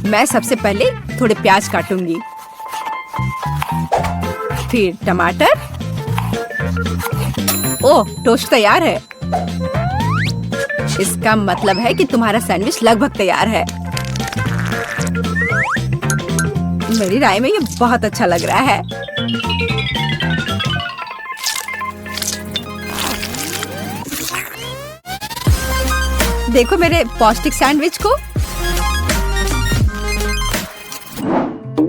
मैं सबसे पहले थोड़े प्याज काटूंगी, फिर टमाटर। ओह, टोस्ट तैयार है। इसका मतलब है कि तुम्हारा सैंडविच लगभग तैयार है। मेरी राय में ये बहुत अच्छा लग रहा है। देखो मेरे पौष्टिक सैंडविच को।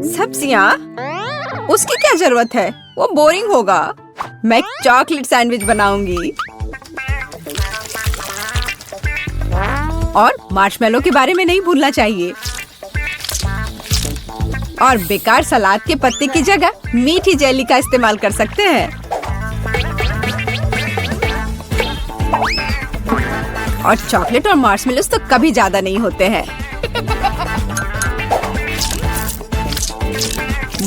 सब्जियां? उसकी क्या जरूरत है, वो बोरिंग होगा। मैं चॉकलेट सैंडविच बनाऊंगी। और मार्शमेलो के बारे में नहीं भूलना चाहिए। और बेकार सलाद के पत्ते की जगह मीठी जेली का इस्तेमाल कर सकते हैं। और चॉकलेट और मार्शमेलोस तो कभी ज्यादा नहीं होते हैं।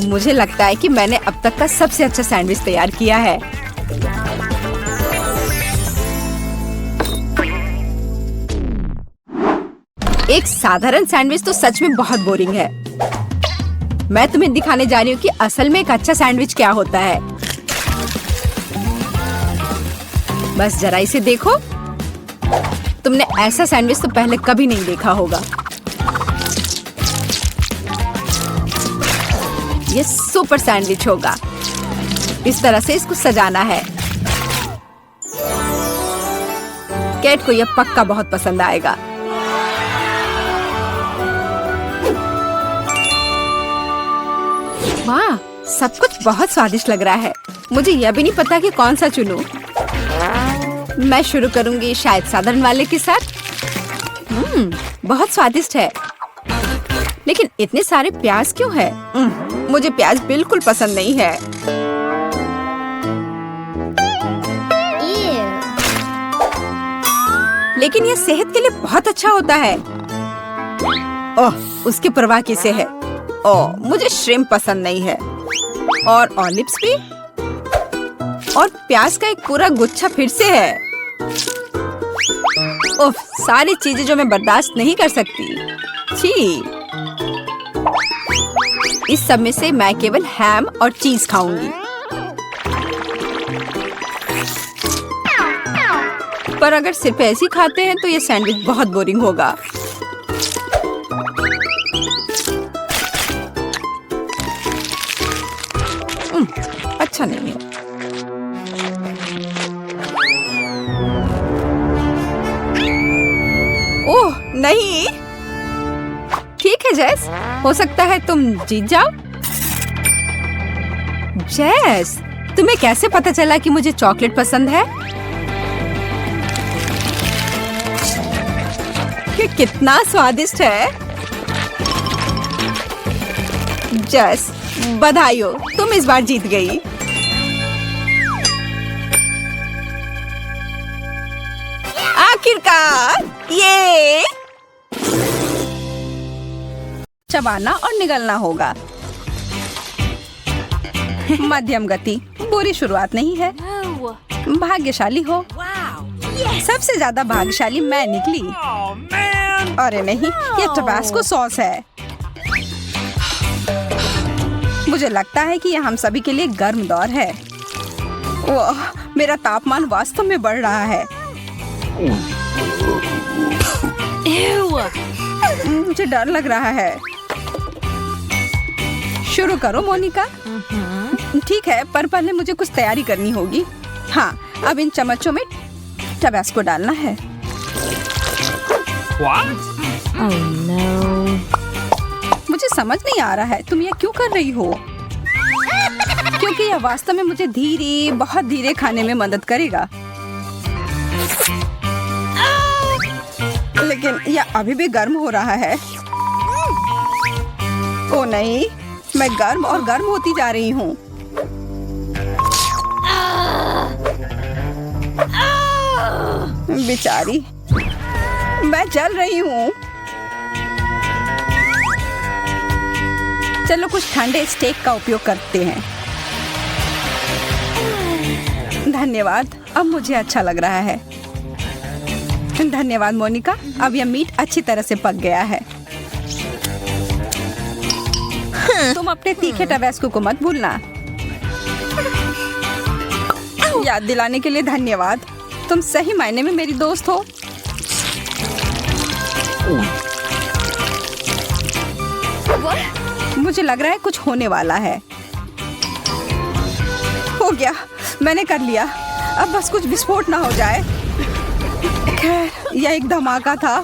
मुझे लगता है कि मैंने अब तक का सबसे अच्छा सैंडविच तैयार किया है। एक साधारण सैंडविच तो सच में बहुत बोरिंग है। मैं तुम्हें दिखाने जा रही हूँ कि असल में एक अच्छा सैंडविच क्या होता है। बस जरा इसे देखो। तुमने ऐसा सैंडविच तो पहले कभी नहीं देखा होगा। ये सुपर सैंडविच होगा। इस तरह से इसको सजाना है। कैट को यह पक्का बहुत पसंद आएगा। वाह, सब कुछ बहुत स्वादिष्ट लग रहा है। मुझे यह भी नहीं पता कि कौन सा चुनूं। मैं शुरू करूंगी शायद साधारण वाले के साथ। बहुत स्वादिष्ट है। लेकिन इतने सारे प्याज क्यों है? मुझे प्याज बिल्कुल पसंद नहीं है। लेकिन यह सेहत के लिए बहुत अच्छा होता है। ओह, उसकी परवाह किसे है? ओह, मुझे श्रिम्प पसंद नहीं है। और ऑलिव्स भी। और प्याज का एक पूरा गुच्छा फिर से है। उफ, सारी चीजें जो मैं बर्दाश्त नहीं कर सकती। छी। इस सब में से मैं केवल हैम और चीज खाऊंगी। पर अगर सिर्फ ऐसे ही खाते हैं तो ये सैंडविच बहुत बोरिंग होगा। अच्छा नहीं है। ओह नहीं। ठीक है जेस, हो सकता है तुम जीत जाओ। जेस, तुम्हें कैसे पता चला कि मुझे चॉकलेट पसंद है? ये कितना स्वादिष्ट है। जेस, बधाई हो, तुम इस बार जीत गई। आखिरकार ये चबाना और निगलना होगा। मध्यम गति बुरी शुरुआत नहीं है। भाग्यशाली हो। सबसे ज्यादा भाग्यशाली मैं निकली। अरे नहीं, ये टबास्को सॉस है। मुझे लगता है कि यह हम सभी के लिए गर्म दौर है। ओह, मेरा तापमान वास्तव में बढ़ रहा है। मुझे डर लग रहा है। शुरू करो मोनिका। ठीक है, पर पहले मुझे कुछ तैयारी करनी होगी। हाँ, अब इन चम्मचों में टबास्को डालना है। Oh no. मुझे समझ नहीं आ रहा है, तुम यह क्यों कर रही हो? क्योंकि यह वास्तव में मुझे धीरे, बहुत धीरे खाने में मदद करेगा। लेकिन यह अभी भी गर्म हो रहा है। ओ नहीं, मैं गर्म और गर्म होती जा रही हूँ। बेचारी, मैं जल रही हूँ। चलो कुछ ठंडे स्टेक का उपयोग करते हैं। धन्यवाद, अब मुझे अच्छा लग रहा है। धन्यवाद मोनिका, अब यह मीट अच्छी तरह से पक गया है। तुम अपने तीखे टबैस्को को मत भूलना। याद दिलाने के लिए धन्यवाद। तुम सही मायने में मेरी दोस्त हो। मुझे लग रहा है कुछ होने वाला है। हो गया, मैंने कर लिया। अब बस कुछ विस्फोट ना हो जाए। खैर, यह एक धमाका था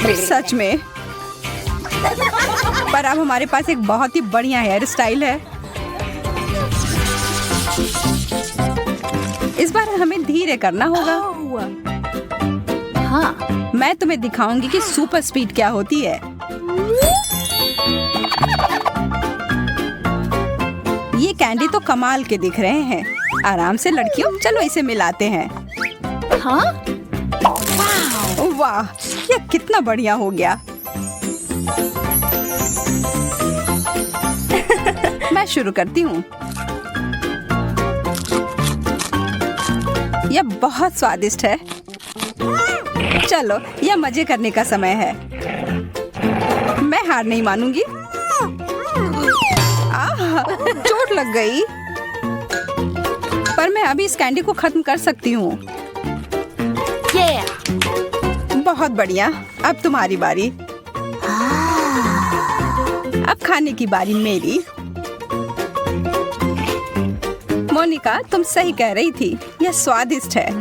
सच में। पर अब हमारे पास एक बहुत ही बढ़िया हेयर स्टाइल है। इस बार हमें धीरे करना होगा। हाँ, मैं तुम्हें दिखाऊंगी कि सुपर स्पीड क्या होती है। ये कैंडी तो कमाल के दिख रहे हैं। आराम से लड़कियों, चलो इसे मिलाते हैं। हाँ? वाह, यह कितना बढ़िया हो गया। मैं शुरू करती हूँ। यह बहुत स्वादिष्ट है। चलो, यह मजे करने का समय है। मैं हार नहीं मानूंगी। चोट लग गई। पर मैं अभी इस कैंडी को खत्म कर सकती हूँ। बहुत बढ़िया। अब तुम्हारी बारी। अब खाने की बारी मेरी। मोनिका, तुम सही कह रही थी, यह स्वादिष्ट है।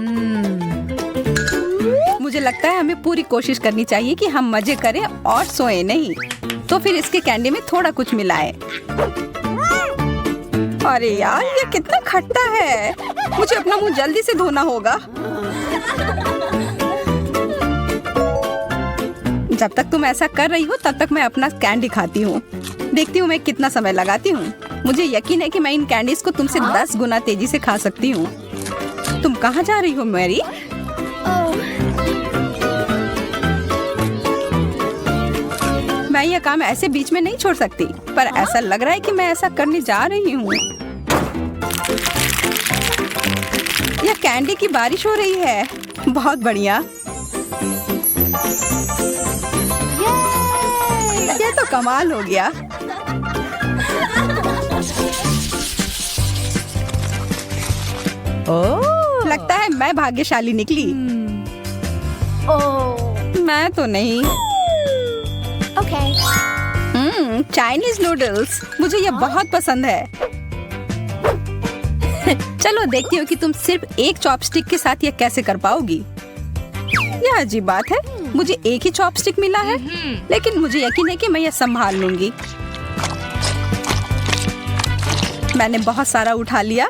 मुझे लगता है हमें पूरी कोशिश करनी चाहिए कि हम मजे करें और सोए नहीं। तो फिर इसके कैंडी में थोड़ा कुछ मिलाएं। अरे यार, ये कितना खट्टा है। मुझे अपना मुंह जल्दी से धोना होगा। जब तक तुम ऐसा कर रही हो तब तक मैं अपना कैंडी खाती हूँ। देखती हूँ मैं कितना समय लगाती हूँ। मुझे यकीन है कि मैं इन कैंडीज को तुमसे 10 गुना तेजी से खा सकती हूँ। तुम कहाँ जा रही हो मैरी? मैं यह काम ऐसे बीच में नहीं छोड़ सकती, पर ऐसा लग रहा है कि मैं ऐसा करने जा रही हूँ। यह कैंडी की बारिश हो रही है। बहुत बढ़िया। यह तो कमाल हो गया। ओह, लगता है मैं भाग्यशाली निकली। मैं तो नहीं। चाइनीज नूडल्स, मुझे यह बहुत पसंद है। चलो देखती हूँ कि तुम सिर्फ एक चॉपस्टिक के साथ यह कैसे कर पाओगी। यह अजीब बात है, मुझे एक ही चॉपस्टिक मिला है, लेकिन मुझे यकीन है कि मैं यह संभाल लूंगी। मैंने बहुत सारा उठा लिया।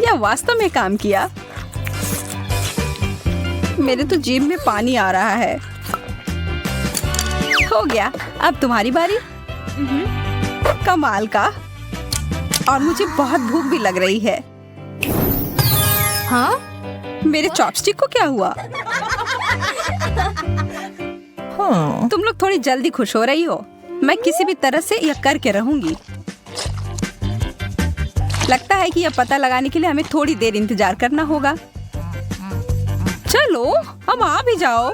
यह वास्तव में काम किया। मेरे तो जीभ में पानी आ रहा है। हो गया, अब तुम्हारी बारी। कमाल का। और मुझे बहुत भूख भी लग रही है। हाँ? मेरे चॉपस्टिक को क्या हुआ? हाँ। तुम लोग थोड़ी जल्दी खुश हो रही हो। मैं किसी भी तरह से यह करके रहूंगी। लगता है कि यह पता लगाने के लिए हमें थोड़ी देर इंतजार करना होगा। चलो, अब आ भी जाओ।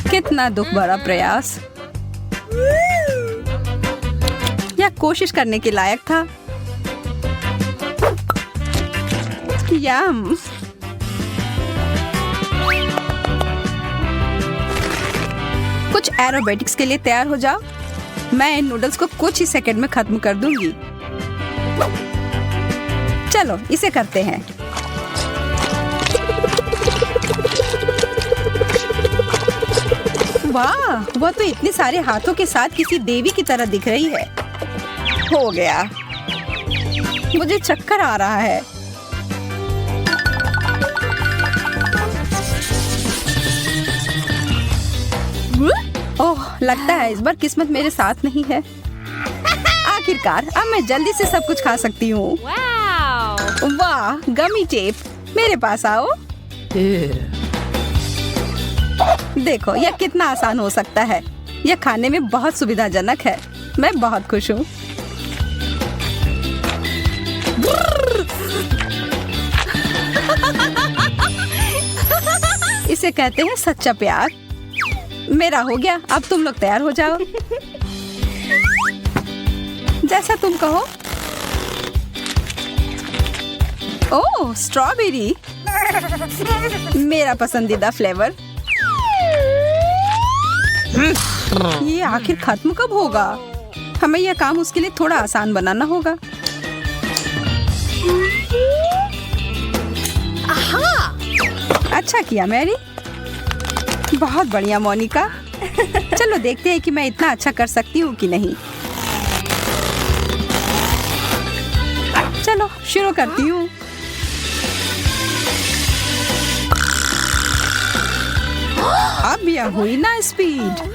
कितना दुख भरा प्रयास। यह कोशिश करने के लायक था। यम। कुछ एरोबेटिक्स के लिए तैयार हो जाओ। मैं इन नूडल्स को कुछ ही सेकंड में खत्म कर दूंगी। चलो, इसे करते हैं। वाह, वह तो इतने सारे हाथों के साथ किसी देवी की तरह दिख रही है। हो गया। मुझे चक्कर आ रहा है। ओह, लगता है इस बार किस्मत मेरे साथ नहीं है। आखिरकार अब मैं जल्दी से सब कुछ खा सकती हूँ। वाह, गमी टेप, मेरे पास आओ। देखो, यह कितना आसान हो सकता है। यह खाने में बहुत सुविधाजनक है। मैं बहुत खुश हूँ। इसे कहते हैं सच्चा प्यार। मेरा हो गया, अब तुम लोग तैयार हो जाओ। जैसा तुम कहो। ओह, स्ट्रॉबेरी, मेरा पसंदीदा फ्लेवर। ये आखिर खत्म कब होगा? हमें यह काम उसके लिए थोड़ा आसान बनाना होगा। अच्छा किया मैरी, बहुत बढ़िया मोनिका। चलो देखते हैं कि मैं इतना अच्छा कर सकती हूँ कि नहीं। चलो शुरू करती हूँ। अब यह हुई ना स्पीड।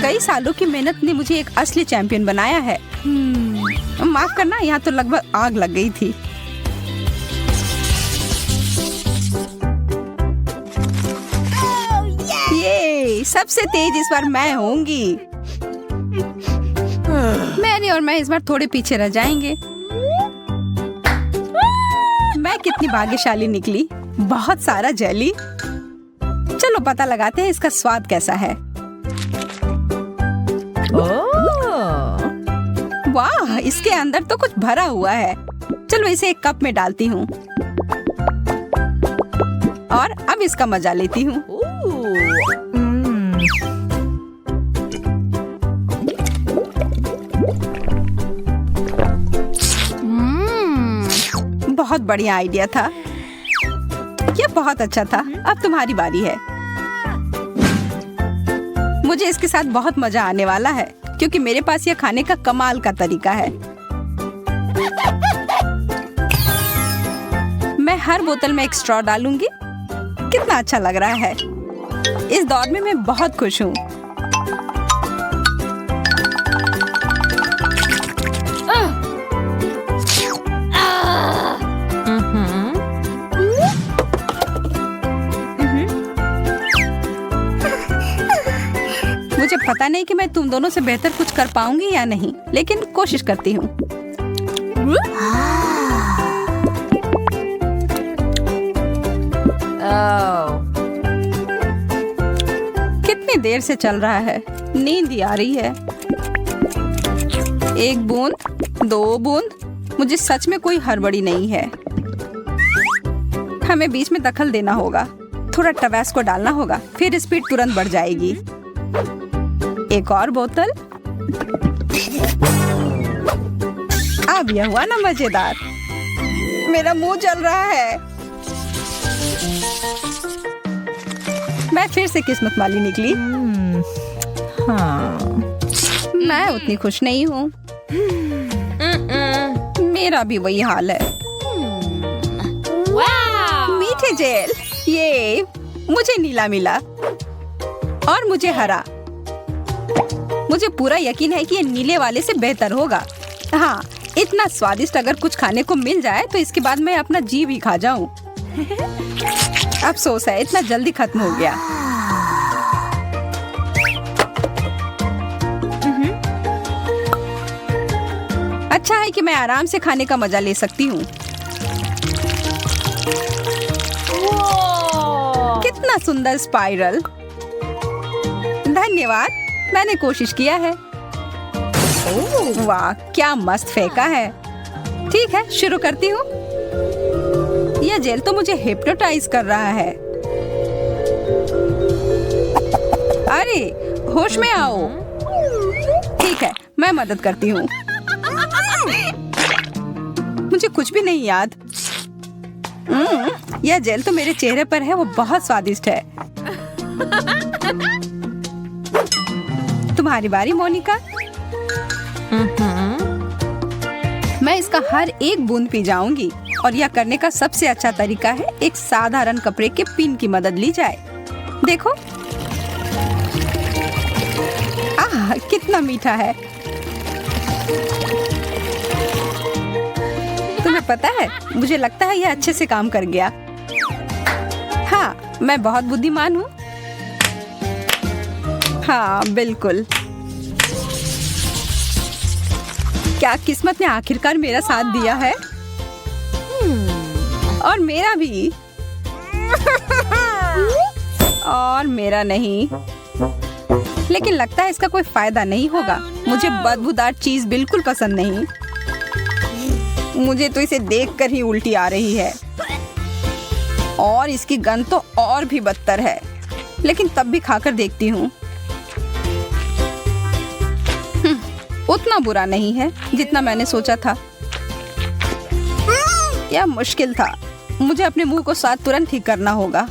कई सालों की मेहनत ने मुझे एक असली चैंपियन बनाया है। माफ करना, यहाँ तो लगभग आग लग गई थी। ये सबसे तेज इस बार मैं होंगी। मैरी और मैं इस बार थोड़े पीछे रह जाएंगे। मैं कितनी भाग्यशाली निकली। बहुत सारा जेली। चलो पता लगाते हैं इसका स्वाद कैसा है। वाह, इसके अंदर तो कुछ भरा हुआ है। चलो इसे एक कप में डालती हूँ और अब इसका मजा लेती हूँ। बहुत बढ़िया आइडिया था। यह बहुत अच्छा था। अब तुम्हारी बारी है। मुझे इसके साथ बहुत मजा आने वाला है क्योंकि मेरे पास यह खाने का कमाल का तरीका है। मैं हर बोतल में एक स्ट्रॉ डालूंगी। कितना अच्छा लग रहा है। इस दौर में मैं बहुत खुश हूँ। मुझे पता नहीं कि मैं तुम दोनों से बेहतर कुछ कर पाऊंगी या नहीं, लेकिन कोशिश करती हूँ। कितनी देर से चल रहा है, नींद ही आ रही है। एक बूंद, 2 बूंद, मुझे सच में कोई हड़बड़ी नहीं है। हमें बीच में दखल देना होगा। थोड़ा टबैस्को डालना होगा, फिर स्पीड तुरंत बढ़ जाएगी। एक और बोतल। अब यह हुआ ना मजेदार। मेरा मुंह जल रहा है। मैं फिर से किस्मत वाली निकली। हाँ, मैं उतनी खुश नहीं हूँ। मेरा भी वही हाल है। मीठे जेल, ये मुझे नीला मिला और मुझे हरा। मुझे पूरा यकीन है कि ये नीले वाले से बेहतर होगा। हाँ, इतना स्वादिष्ट अगर कुछ खाने को मिल जाए तो इसके बाद मैं अपना जी भी खा जाऊं। अफसोस है इतना जल्दी खत्म हो गया। अच्छा है कि मैं आराम से खाने का मजा ले सकती हूँ। कितना सुंदर स्पाइरल। धन्यवाद, मैंने कोशिश किया है। वाह, क्या मस्त फेंका है। ठीक है, शुरू करती हूँ। यह जेल तो मुझे हिप्नोटाइज कर रहा है। अरे, होश में आओ। ठीक है, मैं मदद करती हूँ। मुझे कुछ भी नहीं याद। यह जेल तो मेरे चेहरे पर है, वो बहुत स्वादिष्ट है। तुम्हारी बारी मोनिका। मैं इसका हर एक बूंद पी जाऊंगी और यह करने का सबसे अच्छा तरीका है एक साधारण कपड़े के पिन की मदद ली जाए। देखो, आह, कितना मीठा है। तुम्हें पता है, मुझे लगता है यह अच्छे से काम कर गया। हाँ, मैं बहुत बुद्धिमान हूँ। हाँ, बिल्कुल। क्या किस्मत ने आखिरकार मेरा साथ दिया है? और मेरा भी। और मेरा नहीं। लेकिन लगता है इसका कोई फायदा नहीं होगा। मुझे बदबूदार चीज बिल्कुल पसंद नहीं। मुझे तो इसे देखकर ही उल्टी आ रही है और इसकी गंध तो और भी बदतर है। लेकिन तब भी खाकर देखती हूँ। उतना बुरा नहीं है जितना मैंने सोचा था। क्या मुश्किल था। मुझे अपने मुंह को साथ तुरंत ठीक करना होगा।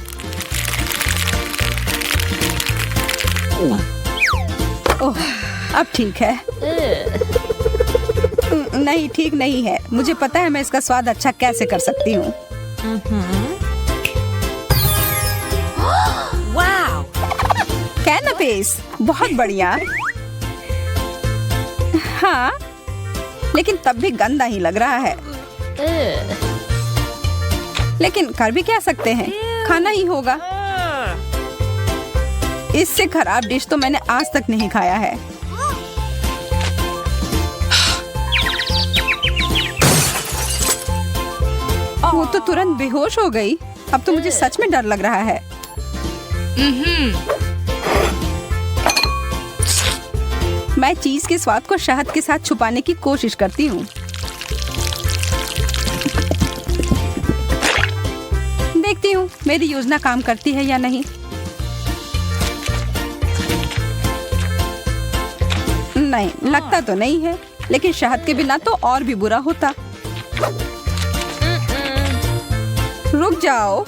ओह, अब ठीक है। नहीं, ठीक नहीं है। मुझे पता है मैं इसका स्वाद अच्छा कैसे कर सकती हूँ। कैनपेस, बहुत बढ़िया। हाँ, लेकिन तब भी गंदा ही लग रहा है। लेकिन कर भी क्या सकते हैं, खाना ही होगा। इससे खराब डिश तो मैंने आज तक नहीं खाया है। वो तो तुरंत बेहोश हो गई। अब तो मुझे सच में डर लग रहा है। मैं चीज के स्वाद को शहद के साथ छुपाने की कोशिश करती हूँ। देखती हूँ मेरी योजना काम करती है या नहीं। नहीं, लगता तो नहीं है। लेकिन शहद के बिना तो और भी बुरा होता। रुक जाओ।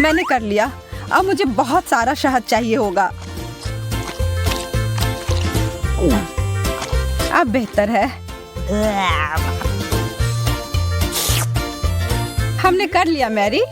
मैंने कर लिया। अब मुझे बहुत सारा शहद चाहिए होगा। अब बेहतर है। हमने कर लिया मैरी।